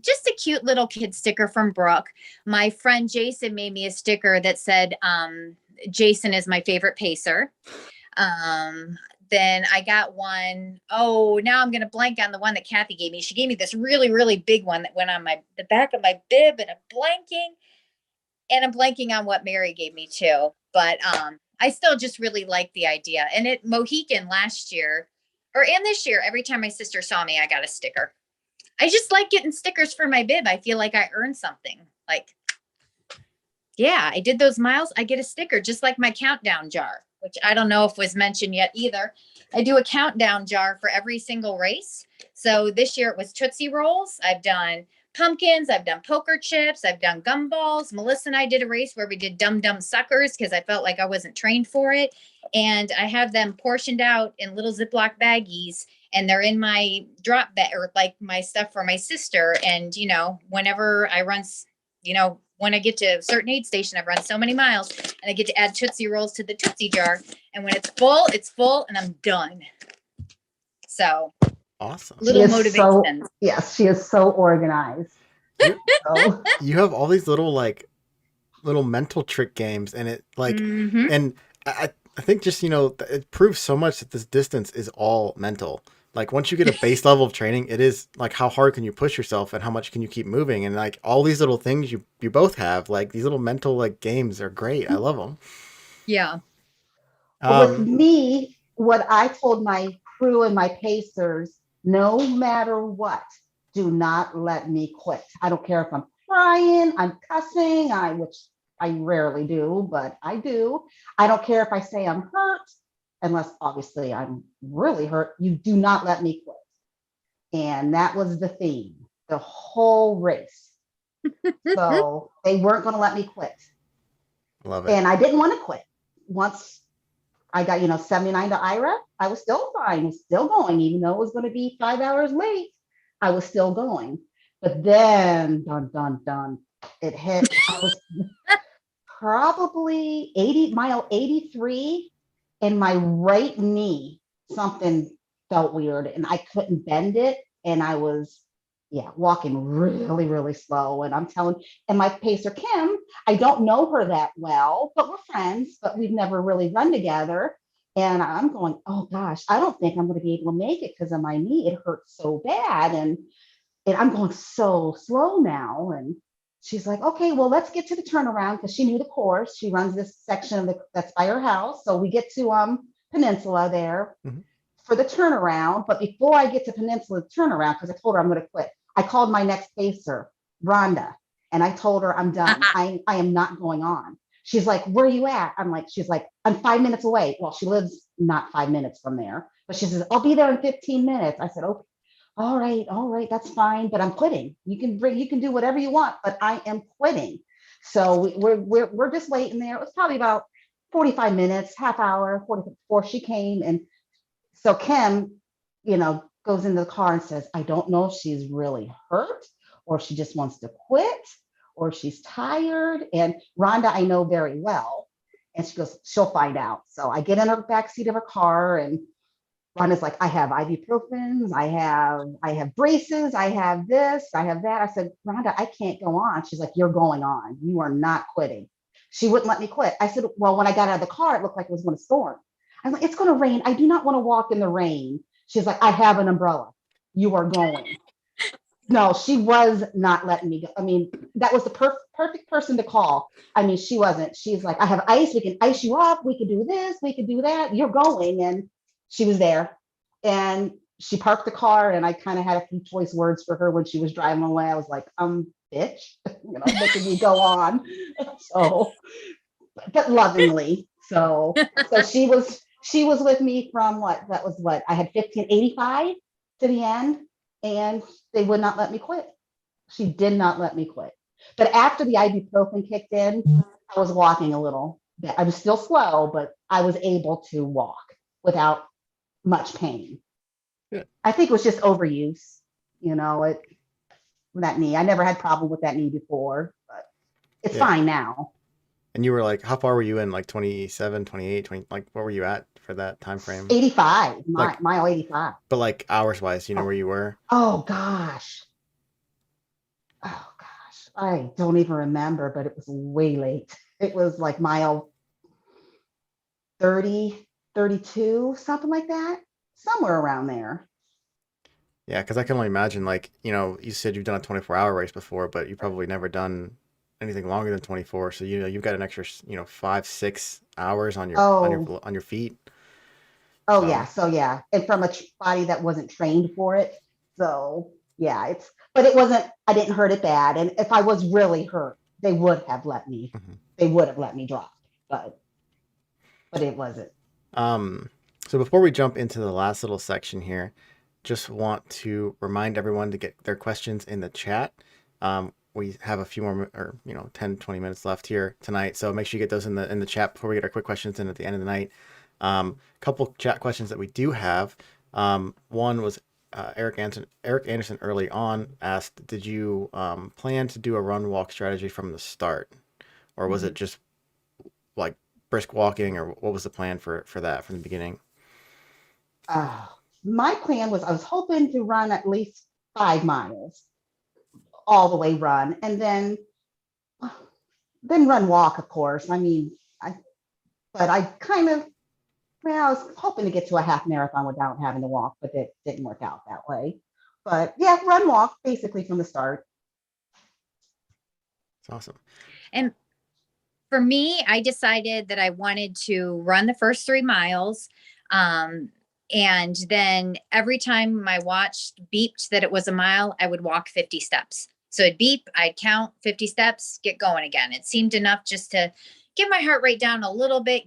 just a cute little kid sticker from Brooke. My friend Jason made me a sticker that said, Jason is my favorite pacer. Then I got one. Oh, now I'm going to blank on the one that Kathy gave me. She gave me this really, really big one that went on the back of my bib, and I'm blanking on what Mary gave me too. But I still just really like the idea. And at Mohican last year, and this year, every time my sister saw me, I got a sticker. I just like getting stickers for my bib. I feel like I earned something. Like, yeah, I did those miles. I get a sticker, just like my countdown jar, which I don't know if was mentioned yet either. I do a countdown jar for every single race. So this year it was Tootsie Rolls. I've done pumpkins. I've done poker chips. I've done gumballs. Melissa and I did a race where we did Dum Dum Suckers because I felt like I wasn't trained for it. And I have them portioned out in little Ziploc baggies, and they're in my drop bag, or like my stuff for my sister. And, whenever I run, when I get to a certain aid station, I've run so many miles, and I get to add Tootsie Rolls to the Tootsie jar. And when it's full, and I'm done. So awesome. Little motivation. Yes, she is so organized. You have all these little mental trick games, and it like, and I think just, it proves so much that this distance is all mental. Like, once you get a base level of training, it is like, how hard can you push yourself and how much can you keep moving? And like all these little things you both have, like these little mental like games are great. I love them. Yeah. With me, what I told my crew and my pacers, no matter what, do not let me quit. I don't care if I'm crying, I'm cussing, which I rarely do, but I do. I don't care if I say I'm hurt, unless obviously I'm really hurt. You do not let me quit. And that was the theme, the whole race. So they weren't going to let me quit. Love it. And I didn't want to quit. Once I got, 79 to Ira, I was still fine, still going, even though it was going to be 5 hours late. I was still going. But then, dun, it hit. I was probably mile 83, and my right knee, something felt weird, and I couldn't bend it. And I was, walking really, really slow. And I'm telling, and my pacer, Kim, I don't know her that well, but we're friends, but we've never really run together. And I'm going, oh gosh, I don't think I'm going to be able to make it because of my knee. It hurts so bad. And I'm going so slow now. And she's like, okay, well, let's get to the turnaround, because she knew the course. She runs this section of that's by her house. So we get to Peninsula there for the turnaround. But before I get to Peninsula turnaround, because I told her I'm going to quit, I called my next pacer, Rhonda, and I told her I'm done. I am not going on. She's like, where are you at? She's like, I'm 5 minutes away. Well, she lives not 5 minutes from there, but she says, I'll be there in 15 minutes. I said, okay, all right, that's fine, but I'm quitting. You can do whatever you want, but I am quitting. So we're just waiting there. It was probably about 45 minutes, half hour, 40 before she came. And so Kim, goes into the car and says, I don't know if she's really hurt or she just wants to quit or she's tired. And Rhonda, I know very well. And she goes, she'll find out. So I get in her backseat of her car, and Rhonda's like, I have ibuprofens, I have braces, I have this, I have that. I said, Rhonda, I can't go on. She's like, you're going on. You are not quitting. She wouldn't let me quit. I said, well, when I got out of the car, it looked like it was going to storm. I'm like, it's going to rain. I do not want to walk in the rain. She's like, I have an umbrella. You are going. No, she was not letting me go. I mean, that was the perfect person to call. I mean, she wasn't. She's like, I have ice. We can ice you up. We can do this. We can do that. You're going. And she was there. And she parked the car. And I kind of had a few choice words for her when she was driving away. I was like, bitch, making me go on. So, but lovingly. So she was with me from what I had 1585 to the end, and they would not let me quit. She did not let me quit. But after the ibuprofen kicked in, I was walking a little bit. I was still slow, but I was able to walk without much pain. Good. I think it was just overuse, that knee. I never had problem with that knee before, but it's fine now. And you were like, how far were you in, like 27, 28, 20, like what were you at for that time frame? 85, mile 85. But like hours wise, where you were? Oh gosh. I don't even remember, but it was way late. It was like mile 30, 32, something like that. Somewhere around there. Yeah, because I can only imagine, like, you said you've done a 24-hour race before, but you've probably never done anything longer than 24. So, you've got an extra, 5-6 hours on your on your feet. Oh, yeah. So, yeah. And from a body that wasn't trained for it. So, yeah, but it wasn't, I didn't hurt it bad. And if I was really hurt, they would have let me, drop, but it wasn't. So before we jump into the last little section here, just want to remind everyone to get their questions in the chat. We have a few more, 10, 20 minutes left here tonight. So make sure you get those in the chat before we get our quick questions in at the end of the night. Couple chat questions that we do have. One was Eric Anderson early on asked, did you plan to do a run walk strategy from the start, or was it just like brisk walking, or what was the plan for that from the beginning? My plan was, I was hoping to run at least 5 miles, all the way run, and then run walk, of course. I mean, I was hoping to get to a half marathon without having to walk, but it didn't work out that way. But yeah, run walk basically from the start. It's awesome. And For me, I decided that I wanted to run the first 3 miles. And then every time my watch beeped that it was a mile, I would walk 50 steps. So it'd beep, I'd count 50 steps, get going again. It seemed enough just to get my heart rate down a little bit,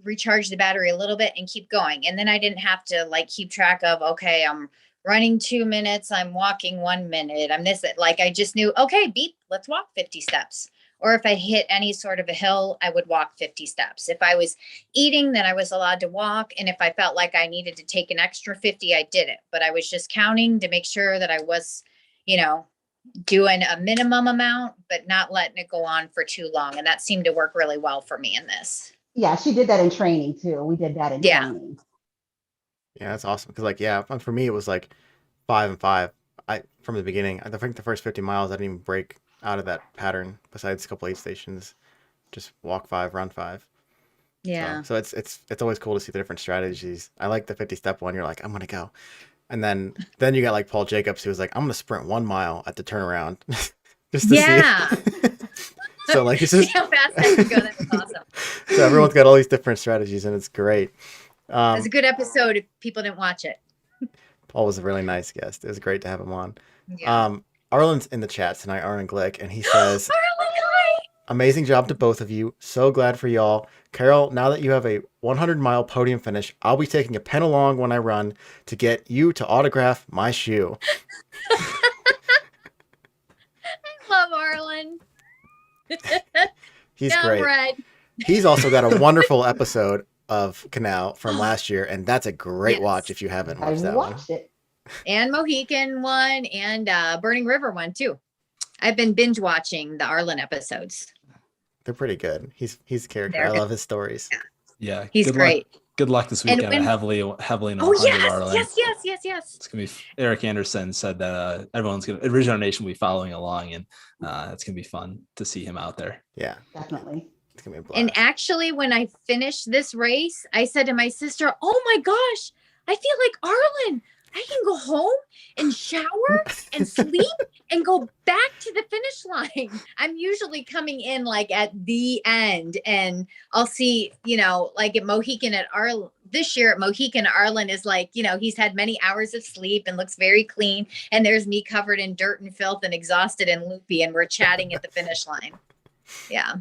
recharge the battery a little bit and keep going. And then I didn't have to like keep track of, okay, I'm running 2 minutes, I'm walking 1 minute, I'm this, like I just knew, okay, beep, let's walk 50 steps. Or if I hit any sort of a hill, I would walk 50 steps. If I was eating, then I was allowed to walk. And if I felt like I needed to take an extra 50, I did it. But I was just counting to make sure that I was, doing a minimum amount, but not letting it go on for too long. And that seemed to work really well for me in this. Yeah, she did that in training too. We did that in training. Yeah, that's awesome. Because like, yeah, for me it was like 5 and 5. From the beginning, I think the first 50 miles I didn't even break out of that pattern. Besides a couple aid stations, just walk 5, run 5. Yeah. So it's always cool to see the different strategies. I like the 50-step one. You're like, I'm gonna go, and then you got like Paul Jacobs, who was like, I'm gonna sprint 1 mile at the turnaround, just to see. So like it's just how fast I can go. That's awesome. So everyone's got all these different strategies, and it's great. It was a good episode if people didn't watch it. Paul was a really nice guest. It was great to have him on. Yeah. Arlen's in the chat tonight, Arlen Glick, and he says, amazing job to both of you. So glad for y'all. Carol, now that you have a 100-mile podium finish, I'll be taking a pen along when I run to get you to autograph my shoe. I love Arlen. He's great. Red. He's also got a wonderful episode of Canal from last year, and that's a great watch if you haven't watched that one. It. And Mohican one and Burning River one too. I've been binge watching the Arlen episodes. They're pretty good. He's a character. I love his stories. Yeah, he's great. Good luck this weekend. Heavily on Arlen. Yes. It's gonna be. Eric Anderson said that Original Nation will be following along, and it's gonna be fun to see him out there. Yeah, definitely. It's gonna be a blast. And actually, when I finished this race, I said to my sister, "Oh my gosh, I feel like Arlen. I can go home and shower and sleep and go back to the finish line." I'm usually coming in like at the end, and I'll see, like at Mohican at Arlen this year at Mohican, Arlen is like, he's had many hours of sleep and looks very clean. And there's me covered in dirt and filth and exhausted and loopy, and we're chatting at the finish line. Yeah.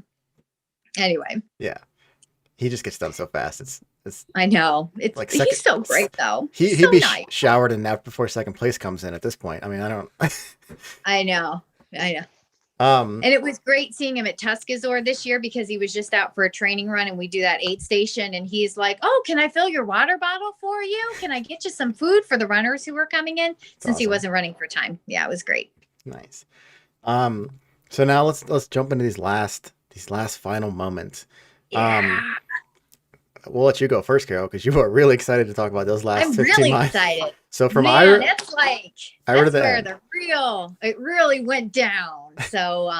Anyway. Yeah. He just gets done so fast. It's I know. It's like he's so great though. He'd so be nice. showered and napped before second place comes in at this point. I mean, I don't. I know. And it was great seeing him at Tuscazor this year because he was just out for a training run, and we do that aid station, and he's like, "Oh, can I fill your water bottle for you? Can I get you some food for the runners who were coming in?" Since he wasn't running for time. Yeah, it was great. Nice. So now let's jump into these last final moments. Yeah. We'll let you go first, Carol, because you are really excited to talk about those last 15 really miles. Excited. So from that's like that's where it really went down. So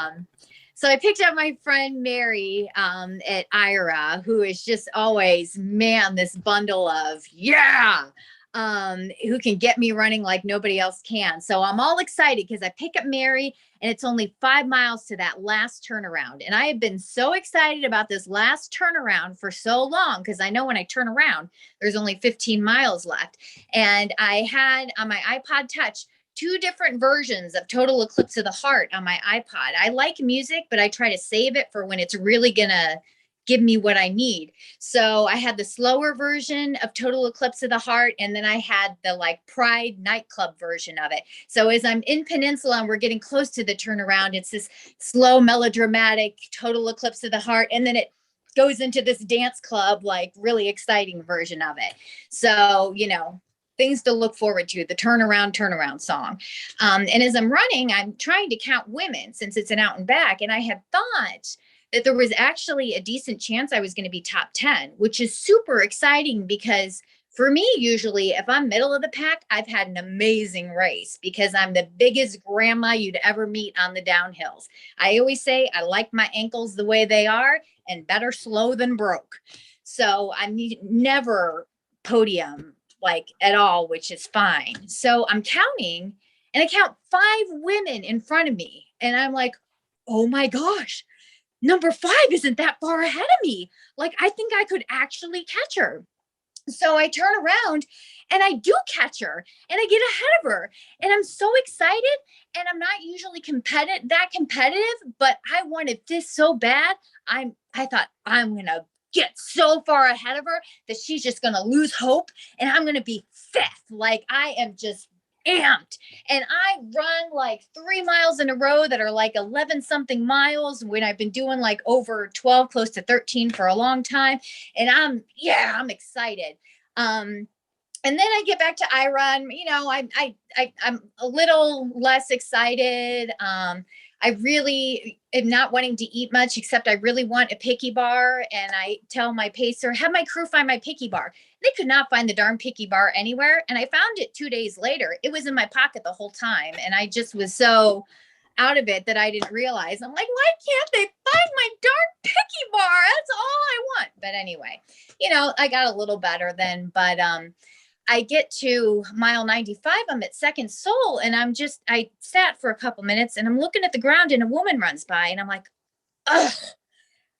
so I picked up my friend Mary at Ira, who is just always, this bundle of who can get me running like nobody else can. So I'm all excited because I pick up Mary, and it's only 5 miles to that last turnaround. And I have been so excited about this last turnaround for so long, because I know when I turn around, there's only 15 miles left. And I had on my iPod Touch 2 different versions of Total Eclipse of the Heart on my iPod. I like music, but I try to save it for when it's really gonna give me what I need. So I had the slower version of Total Eclipse of the Heart, and then I had the like Pride nightclub version of it. So as I'm in Peninsula and we're getting close to the turnaround, it's this slow, melodramatic Total Eclipse of the Heart, and then it goes into this dance club, like really exciting version of it. So, things to look forward to, the turnaround song. And as I'm running, I'm trying to count women since it's an out and back. And I had thought that there was actually a decent chance I was going to be top 10, which is super exciting because for me, usually if I'm middle of the pack, I've had an amazing race because I'm the biggest grandma you'd ever meet on the downhills. I always say I like my ankles the way they are and better slow than broke. So I never podium like at all, which is fine. So I'm counting, and I count 5 women in front of me, and I'm like, oh my gosh, number 5 isn't that far ahead of me. Like, I think I could actually catch her. So I turn around and I do catch her and I get ahead of her, and I'm so excited. And I'm not usually competitive, but I wanted this so bad. I thought I'm going to get so far ahead of her that she's just going to lose hope and I'm going to be 5th. Like, I am just amped, and I run like 3 miles in a row that are like 11 something miles when I've been doing like over 12, close to 13 for a long time. And I'm excited. And then I get back to iRun, I'm a little less excited. I really am not wanting to eat much, except I really want a picky bar. And I tell my pacer, have my crew find my picky bar. They could not find the darn picky bar anywhere. And I found it 2 days later. It was in my pocket the whole time. And I just was so out of it that I didn't realize. I'm like, why can't they find my darn picky bar? That's all I want. But anyway, I got a little better then, but, I get to mile 95, I'm at Second Soul, and I sat for a couple minutes and I'm looking at the ground and a woman runs by and I'm like, ugh,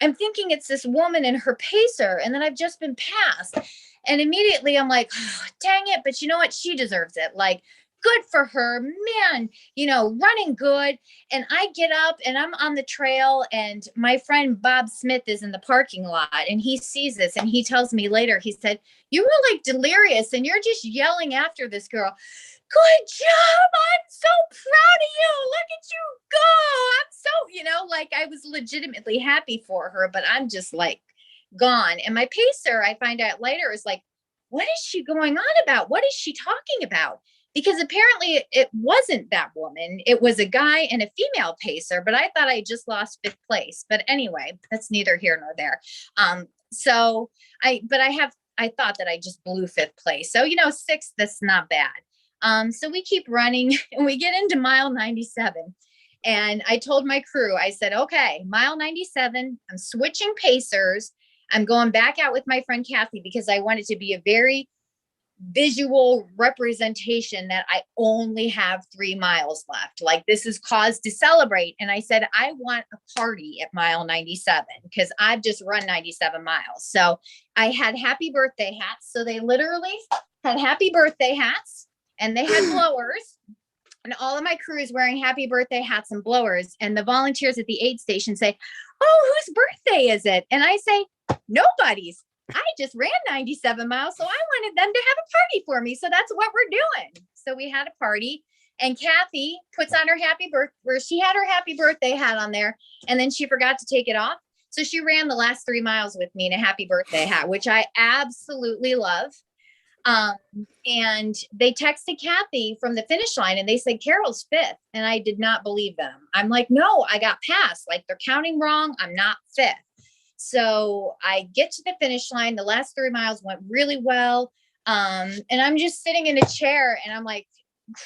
I'm thinking it's this woman and her pacer. And then I've just been passed. And immediately I'm like, oh, dang it. But you know what? She deserves it. Like, good for her, man, running good. And I get up and I'm on the trail, and my friend Bob Smith is in the parking lot, and he sees this and he tells me later, he said, you were like delirious and you're just yelling after this girl. Good job. I'm so proud of you. Look at you go. I'm so, like, I was legitimately happy for her, but I'm just like gone. And my pacer, I find out later, is like, what is she going on about? What is she talking about? Because apparently it wasn't that woman. It was a guy and a female pacer, but I thought I just lost 5th place. But anyway, that's neither here nor there. I thought that I just blew 5th place. So, 6th, that's not bad. So we keep running and we get into mile 97. And I told my crew, I said, okay, mile 97, I'm switching pacers. I'm going back out with my friend Kathy because I want it to be a very visual representation that I only have 3 miles left. Like, this is cause to celebrate. And I said, I want a party at mile 97 because I've just run 97 miles. So I had happy birthday hats. So they literally had happy birthday hats, and they had blowers, and all of my crew is wearing happy birthday hats and blowers. And the volunteers at the aid station say, oh, whose birthday is it? And I say, nobody's. I just ran 97 miles, so I wanted them to have a party for me. So that's what we're doing. So we had a party, and Kathy puts on her she had her happy birthday hat on there, and then she forgot to take it off. So she ran the last 3 miles with me in a happy birthday hat, which I absolutely love. And they texted Kathy from the finish line and they said, Carol's 5th. And I did not believe them. I'm like, no, I got passed. Like, they're counting wrong. I'm not 5th. So I get to the finish line. The last 3 miles went really well. And I'm just sitting in a chair and I'm like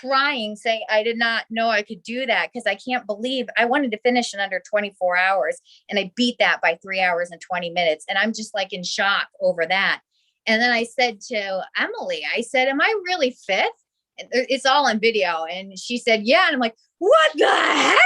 crying, saying, I did not know I could do that, because I can't believe I wanted to finish in under 24 hours. And I beat that by 3 hours and 20 minutes. And I'm just like in shock over that. And then I said to Emily, I said, am I really 5th? And it's all on video. And she said, yeah. And I'm like, what the heck?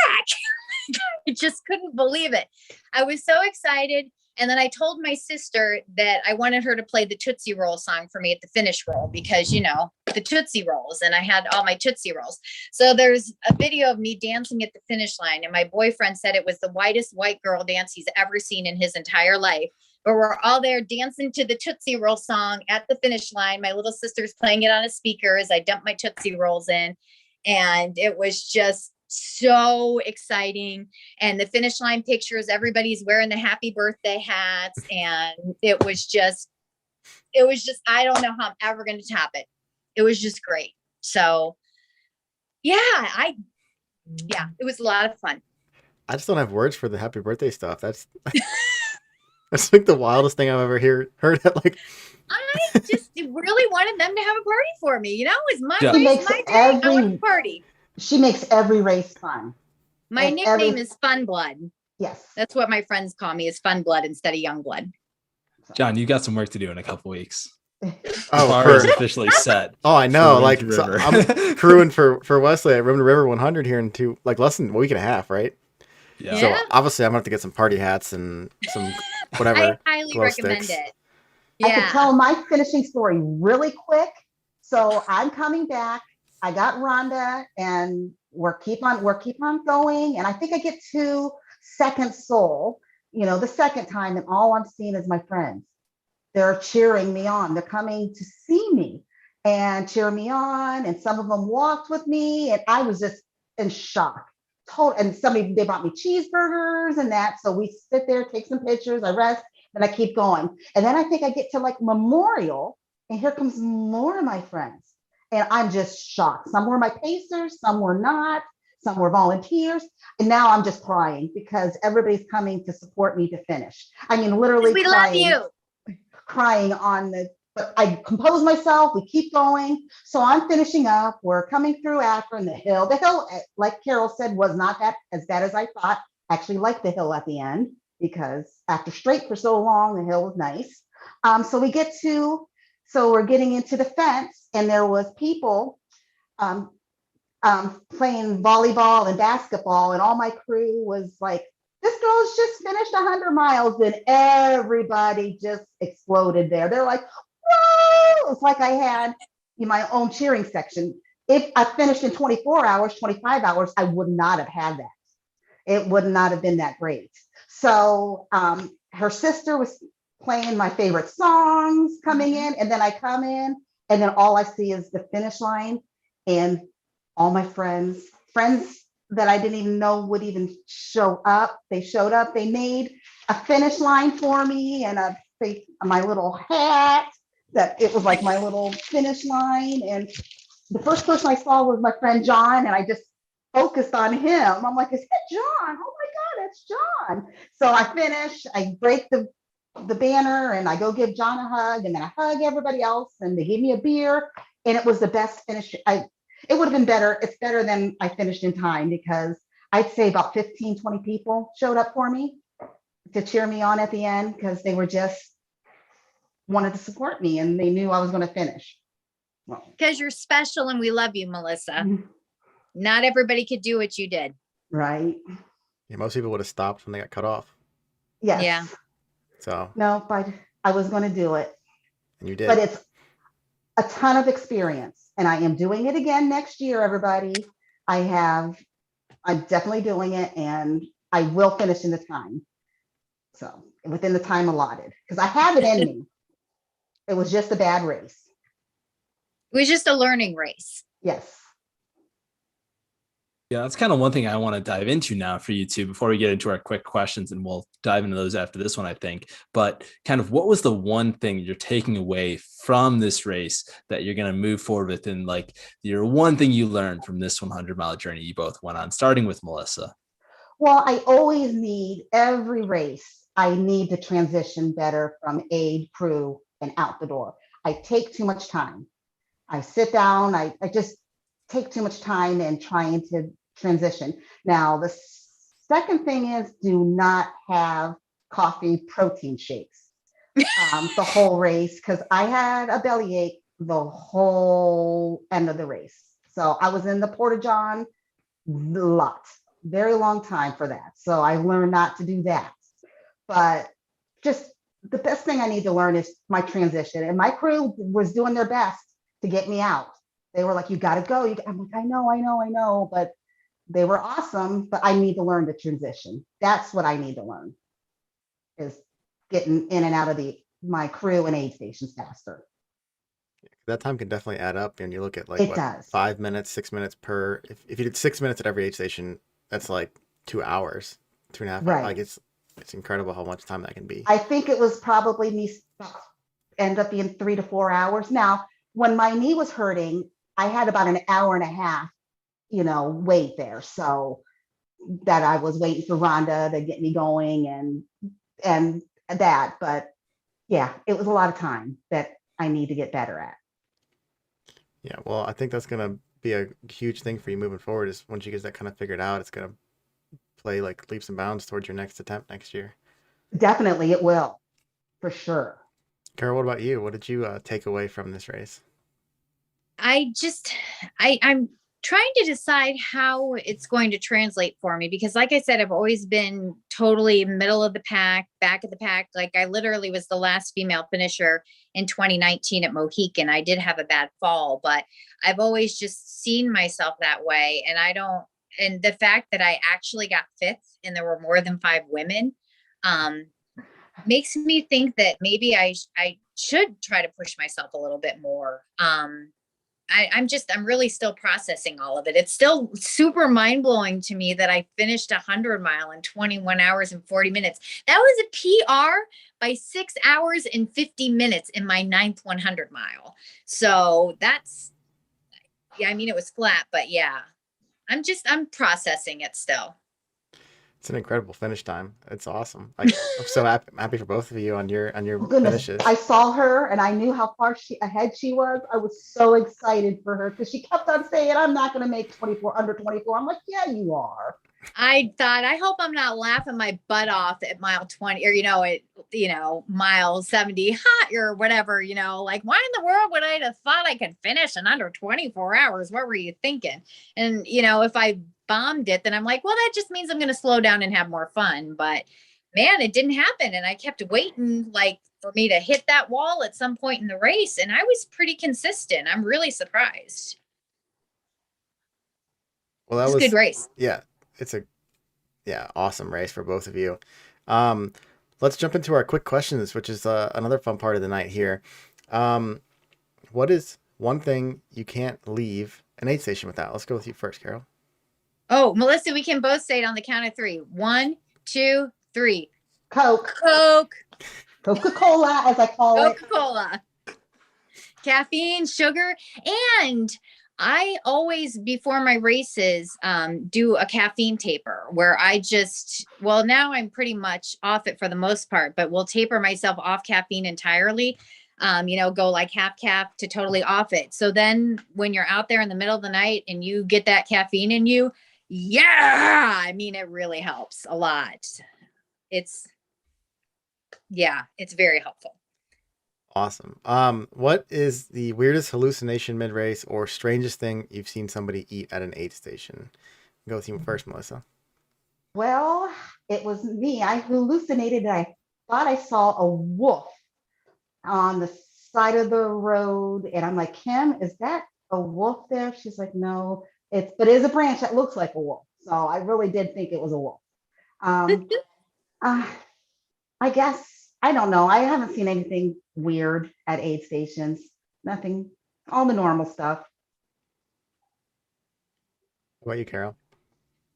I just couldn't believe it. I was so excited. And then I told my sister that I wanted her to play the Tootsie Roll song for me at the finish roll, because, the Tootsie Rolls, and I had all my Tootsie Rolls. So there's a video of me dancing at the finish line. And my boyfriend said it was the whitest white girl dance he's ever seen in his entire life. But we're all there dancing to the Tootsie Roll song at the finish line. My little sister's playing it on a speaker as I dump my Tootsie Rolls in. And it was just so exciting. And the finish line pictures, everybody's wearing the happy birthday hats. And it was just, I don't know how I'm ever going to top it. It was just great. So it was a lot of fun. I just don't have words for the happy birthday stuff. That's that's like the wildest thing I've ever heard. Like, I just really wanted them to have a party for me. It's my Yeah. race, my day. I want a party. She makes every race fun. My And nickname is Fun Blood. Yes. That's what my friends call me, is Fun Blood instead of Youngblood. John, you got some work to do in a couple weeks. oh, Bar is officially set. Oh, I know. for Like, Wind so River. I'm crewing for Wesley at River 100 here in less than a week and a half, right? Yeah. So Yeah. obviously, I'm gonna have to get some party hats and some whatever I highly glow recommend sticks. it. I could Yeah. tell my finishing story really quick. So I'm coming back. I got Rhonda, and we're keep on going. And I think I get to second soul, the second time, and all I'm seeing is my friends. They're cheering me on. They're coming to see me and cheer me on. And some of them walked with me, and I was just in shock. And they brought me cheeseburgers and that. So we sit there, take some pictures, I rest, and I keep going. And then I think I get to like Memorial, and here comes more of my friends. And I'm just shocked. Some were my pacers, some were not, some were volunteers. And now I'm just crying because everybody's coming to support me to finish. I mean, literally We love you. crying but I compose myself. We keep going. So I'm finishing up. We're coming through Akron, the hill. The hill, like Carol said, was not that as bad as I thought. Actually liked the hill at the end because after straight for so long, the hill was nice. So we're getting into the fence, and there was people um, playing volleyball and basketball, and all my crew was like, this girl's just finished 100 miles, and everybody just exploded there. They're like, whoa! It's like I had my own cheering section. If I finished in 24 hours, 25 hours, I would not have had that. It would not have been that great. So her sister was playing my favorite songs coming in, and then I come in, and then all I see is the finish line, and all my friends that I didn't even know would even show up. They showed up. They made a finish line for me, and my little hat that it was like my little finish line. And the first person I saw was my friend John, and I just focused on him. I'm like, is that John? Oh my God, that's John. So I finish, I break the banner, and I go give John a hug, and then I hug everybody else, and they gave me a beer, and it was the best finish. It would have been better. It's better than I finished in time, because I'd say about 15, 20 people showed up for me to cheer me on at the end, because they were just wanted to support me, and they knew I was going to finish. Well, Because you're special and we love you, Melissa. Not everybody could do what you did. right. Yeah, most people would have stopped when they got cut off. Yes. Yeah. So No, but I was going to do it. and you did. But it's a ton of experience, and I am doing it again next year, everybody. I'm definitely doing it, and I will finish in the time. So within the time allotted, because I have it in me. It was just a bad race. It was just a learning race. Yes. Yeah, that's kind of one thing I want to dive into now for you two before we get into our quick questions, and we'll dive into those after this one, I think. But kind of what was the one thing you're taking away from this race that you're going to move forward with, and like your one thing you learned from this 100-mile journey you both went on, starting with Melissa? Well, I always every race, I need to transition better from aid, crew, and out the door. I take too much time. I sit down, I just take too much time in trying to transition. Now, the second thing is, do not have coffee protein shakes the whole race, because I had a bellyache the whole end of the race. So I was in the Porta-John a lot, very long time for that. So I learned not to do that. But just the best thing I need to learn is my transition. And my crew was doing their best to get me out. They were like, you got to go. I'm like, I know. But they were awesome. But I need to learn the transition. That's what I need to learn, is getting in and out of my crew and aid stations faster. That time can definitely add up, and you look at like It does. 5 minutes, 6 minutes per. If you did 6 minutes at every aid station, that's like 2 hours, 2.5 hours. Right. Like it's incredible how much time that can be. I think it was probably me end up being 3 to 4 hours. Now, when my knee was hurting, I had about an hour and a half, wait there. So that I was waiting for Rhonda to get me going and that. But yeah, it was a lot of time that I need to get better at. Yeah, well, I think that's gonna be a huge thing for you moving forward. Is once you get that kind of figured out, it's gonna play like leaps and bounds towards your next attempt next year. Definitely, it will, for sure. Carol, what about you? What did you take away from this race? I'm trying to decide how it's going to translate for me, because like I said, I've always been totally middle of the pack, back of the pack. Like I literally was the last female finisher in 2019 at Mohican. I did have a bad fall, but I've always just seen myself that way. And the fact that I actually got fifth and there were more than 5 women, makes me think that maybe I should try to push myself a little bit more. I'm really still processing all of it. It's still super mind blowing to me that I finished 100-mile in 21 hours and 40 minutes. That was a PR by 6 hours and 50 minutes in my 9th 100-mile. So that's, yeah, I mean, it was flat, but yeah, I'm processing it still. It's an incredible finish time. It's awesome. Like, I'm so happy for both of you on your Oh, goodness. finishes. I saw her and I knew how far ahead she was. I was so excited for her because she kept on saying, I'm not going to make 24 under 24. I'm like, yeah, you are. I thought, I hope I'm not laughing my butt off at mile 20 or, at, mile 70 hot or whatever, like why in the world would I have thought I could finish in under 24 hours? What were you thinking? And, if I bombed it, then I'm like, well, that just means I'm going to slow down and have more fun. But man, it didn't happen. And I kept waiting like for me to hit that wall at some point in the race. And I was pretty consistent. I'm really surprised. Well, that was a good race. Yeah. It's awesome race for both of you. Let's jump into our quick questions, which is another fun part of the night here. What is one thing you can't leave an aid station without? Let's go with you first, Carol. Oh, Melissa, we can both say it on the count of 3. 1, 2, 3. Coke. Coca-Cola, as I call it. Coca-Cola. Caffeine, sugar, and I always, before my races, do a caffeine taper where now I'm pretty much off it for the most part, but will taper myself off caffeine entirely. Go like half caff to totally off it. So then when you're out there in the middle of the night and you get that caffeine in you, it really helps a lot. It's very helpful. Awesome. What is the weirdest hallucination mid-race or strangest thing you've seen somebody eat at an aid station? Go with you first, Melissa. Well, it was me. I hallucinated. I thought I saw a wolf on the side of the road. And I'm like, Kim, is that a wolf there? She's like, no, but it is a branch that looks like a wolf. So I really did think it was a wolf. I guess, I don't know. I haven't seen anything weird at aid stations. Nothing, all the normal stuff. What about you, Carol?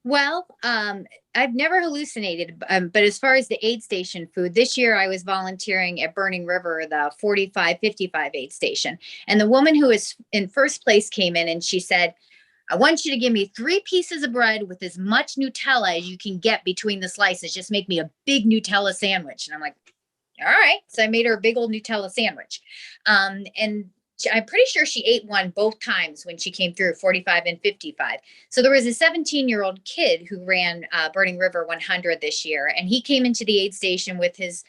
Well, I've never hallucinated, but as far as the aid station food, this year I was volunteering at Burning River, the 45-55 aid station. And the woman who was in first place came in and she said, I want you to give me 3 pieces of bread with as much Nutella as you can get between the slices. Just make me a big Nutella sandwich. And I'm like, all right. So I made her a big old Nutella sandwich. And I'm pretty sure she ate one both times when she came through 45 and 55. So there was a 17-year-old kid who ran Burning River 100 this year. And he came into the aid station with his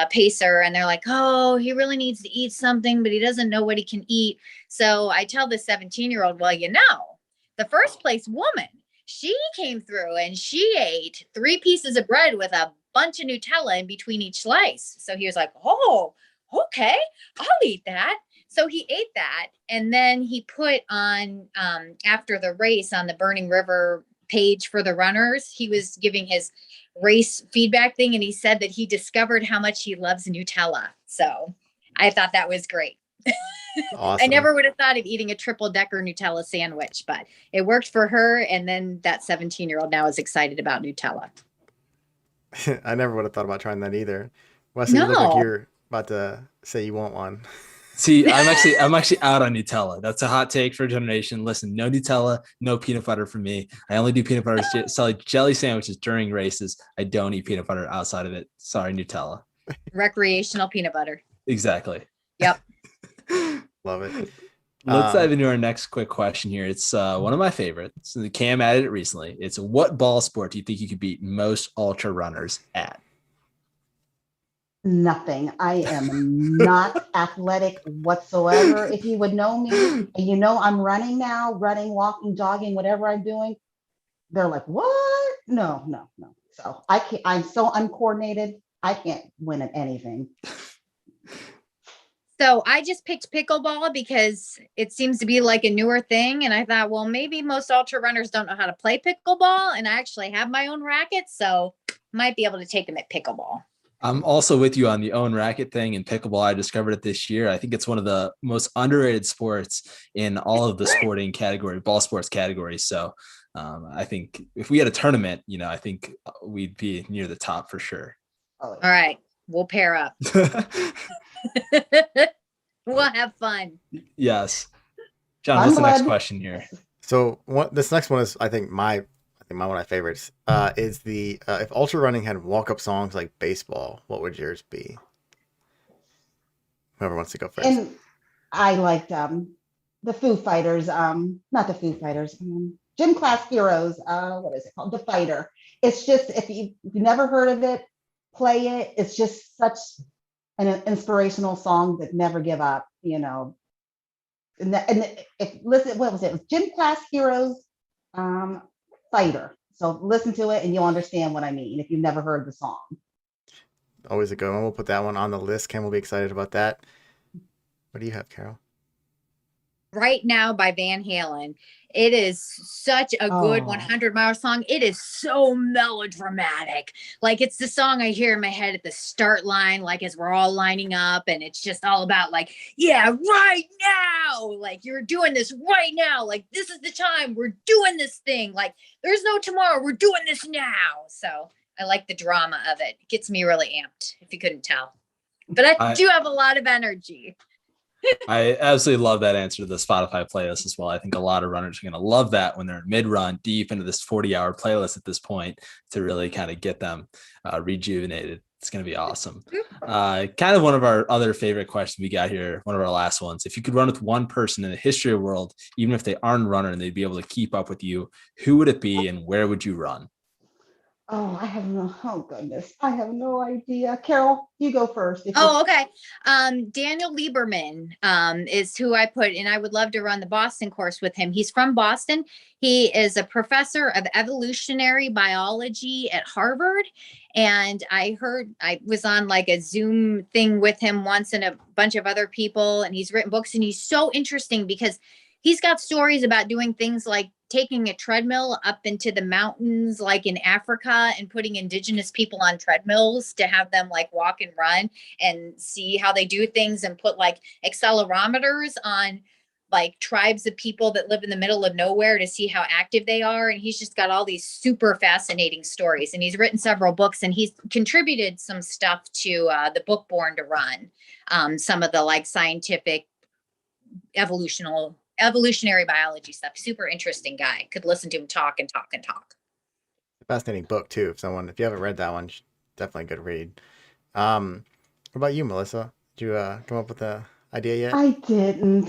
pacer, and they're like, oh, he really needs to eat something, but he doesn't know what he can eat. So I tell the 17-year-old, well, the first place woman, she came through and she ate 3 pieces of bread with a bunch of Nutella in between each slice. So he was like, oh, okay, I'll eat that. So he ate that. And then he put on, after the race on the Burning River page for the runners, he was giving his race feedback thing. And he said that he discovered how much he loves Nutella. So I thought that was great. Awesome. I never would have thought of eating a triple-decker Nutella sandwich, but it worked for her. And then that 17-year-old now is excited about Nutella. I never would have thought about trying that either. Wesley, you look like you're about to say you want one. See, I'm actually out on Nutella. That's a hot take for a generation. Listen, no Nutella, no peanut butter for me. I only do peanut butter jelly sandwiches during races. I don't eat peanut butter outside of it. Sorry, Nutella. Recreational peanut butter. Exactly. Yep. Love it. Let's dive into our next quick question here. It's one of my favorites. Cam added it recently. It's what ball sport do you think you could beat most ultra runners at? Nothing. I am not athletic whatsoever. If you would know me and you know I'm running now, running, walking, jogging, whatever I'm doing, they're like, what? No, no, no. So I can't, I'm so uncoordinated. I can't win at anything. So I just picked pickleball because it seems to be like a newer thing. And I thought, well, maybe most ultra runners don't know how to play pickleball. And I actually have my own racket. So might be able to take them at pickleball. I'm also with you on the own racket thing and pickleball. I discovered it this year. I think it's one of the most underrated sports in all of the sporting category, ball sports categories. So I think if we had a tournament, I think we'd be near the top for sure. Oh, All right. We'll pair up. We'll have fun. Yes. John, what's the next question here? So this next one is, I think one of my favorites is the if ultra running had walk-up songs like baseball, what would yours be? Whoever wants to go first. and I liked the Foo Fighters, not the Foo Fighters, Gym Class Heroes. What is it called? The Fighter. It's just if you never heard of it, play it. It's just such an inspirational song that never give up. If listen, what was it? It was Gym Class Heroes, Fighter. So listen to it and you'll understand what I mean if you've never heard the song. Always a good one. We'll put that one on the list. Ken will be excited about that. What do you have, Carol? Right Now by Van Halen. It is such a good 100-mile song. It is so melodramatic. Like it's the song I hear in my head at the start line, like as we're all lining up, and it's just all about like, yeah, right now. Like you're doing this right now. Like this is the time we're doing this thing. Like there's no tomorrow. We're doing this now. So I like the drama of it. It gets me really amped, if you couldn't tell. But I do have a lot of energy. I absolutely love that answer to the Spotify playlist as well. I think a lot of runners are going to love that when they're mid-run deep into this 40-hour playlist at this point to really kind of get them rejuvenated. It's going to be awesome. Kind of one of our other favorite questions we got here, one of our last ones. If you could run with one person in the history of the world, even if they aren't a runner and they'd be able to keep up with you, who would it be and where would you run? Oh goodness. I have no idea. Carol, you go first. Okay. Daniel Lieberman is who I put, and I would love to run the Boston course with him. He's from Boston. He is a professor of evolutionary biology at Harvard. And I was on like a Zoom thing with him once and a bunch of other people, and he's written books, and he's so interesting because he's got stories about doing things like taking a treadmill up into the mountains, like in Africa, and putting indigenous people on treadmills to have them like walk and run and see how they do things, and put like accelerometers on like tribes of people that live in the middle of nowhere to see how active they are. And he's just got all these super fascinating stories, and he's written several books, and he's contributed some stuff to the book Born to Run, some of the like scientific evolutionary biology stuff. Super interesting guy. Could listen to him talk and talk and talk. Fascinating book too. If you haven't read that one, definitely a good read. What about you, Melissa? Did you come up with the idea yet? I didn't.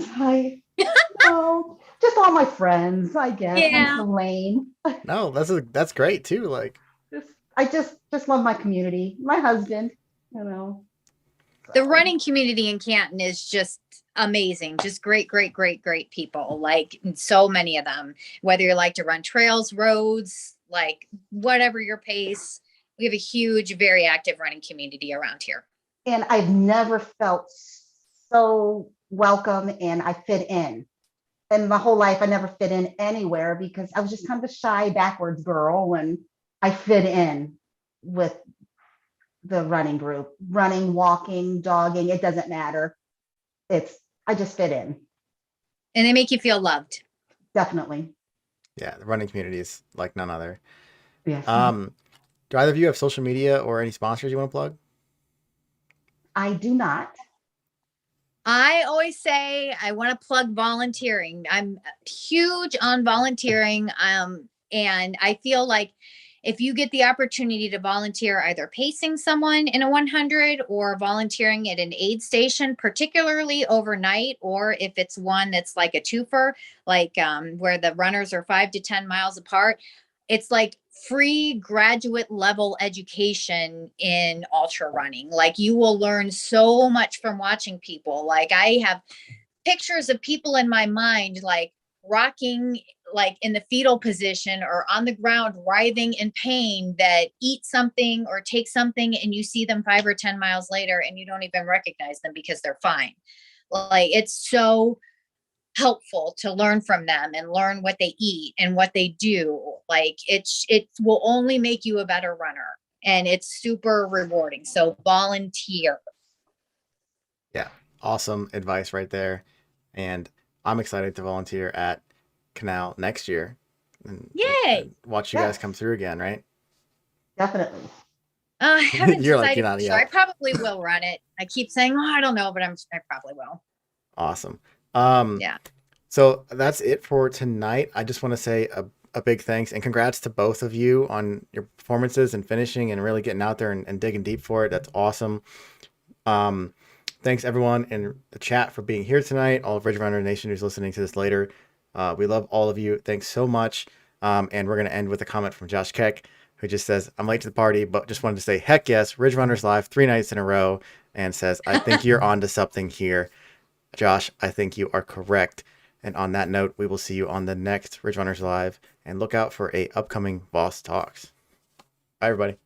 Just all my friends, I guess. Yeah. I'm so lame. No, that's great too. Like I just love my community, my husband, The running community in Canton is just amazing. Just great people. Like so many of them, whether you like to run trails, roads, like whatever your pace. We have a huge, very active running community around here. And I've never felt so welcome and I fit in. And my whole life, I never fit in anywhere because I was just kind of a shy, backwards girl when I fit in with the running group. Running, walking, jogging, it doesn't matter. I just fit in. And they make you feel loved. Definitely. Yeah, the running community is like none other. Yes. Do either of you have social media or any sponsors you want to plug? I do not. I always say I want to plug volunteering. I'm huge on volunteering. And I feel like if you get the opportunity to volunteer, either pacing someone in a 100 or volunteering at an aid station, particularly overnight, or if it's one that's like a twofer, like where the runners are 5 to 10 miles apart, it's like free graduate level education in ultra running. Like you will learn so much from watching people. Like I have pictures of people in my mind, like rocking, like in the fetal position or on the ground, writhing in pain, that eat something or take something, and you see them 5 or 10 miles later and you don't even recognize them because they're fine. Like it's so helpful to learn from them and learn what they eat and what they do. Like it will only make you a better runner, and it's super rewarding. So volunteer. Yeah, awesome advice right there. And I'm excited to volunteer at Canal next year and Yay. watch you guys Yes. come through again, right? Definitely. I haven't You're like, decided you're not for sure. I yet. probably will run it. I keep saying, oh, I don't know, but I probably will. Awesome. Yeah. So that's it for tonight. I just want to say a big thanks and congrats to both of you on your performances and finishing and really getting out there and digging deep for it. That's awesome. Thanks everyone in the chat for being here tonight. All of Ridge Runner Nation who's listening to this later. We love all of you. Thanks so much. And we're going to end with a comment from Josh Keck, who just says, I'm late to the party, but just wanted to say, heck yes, Ridge Runners Live 3 nights in a row, and says, I think you're onto something here. Josh, I think you are correct. And on that note, we will see you on the next Ridge Runners Live, and look out for a upcoming Boss Talks. Bye, everybody.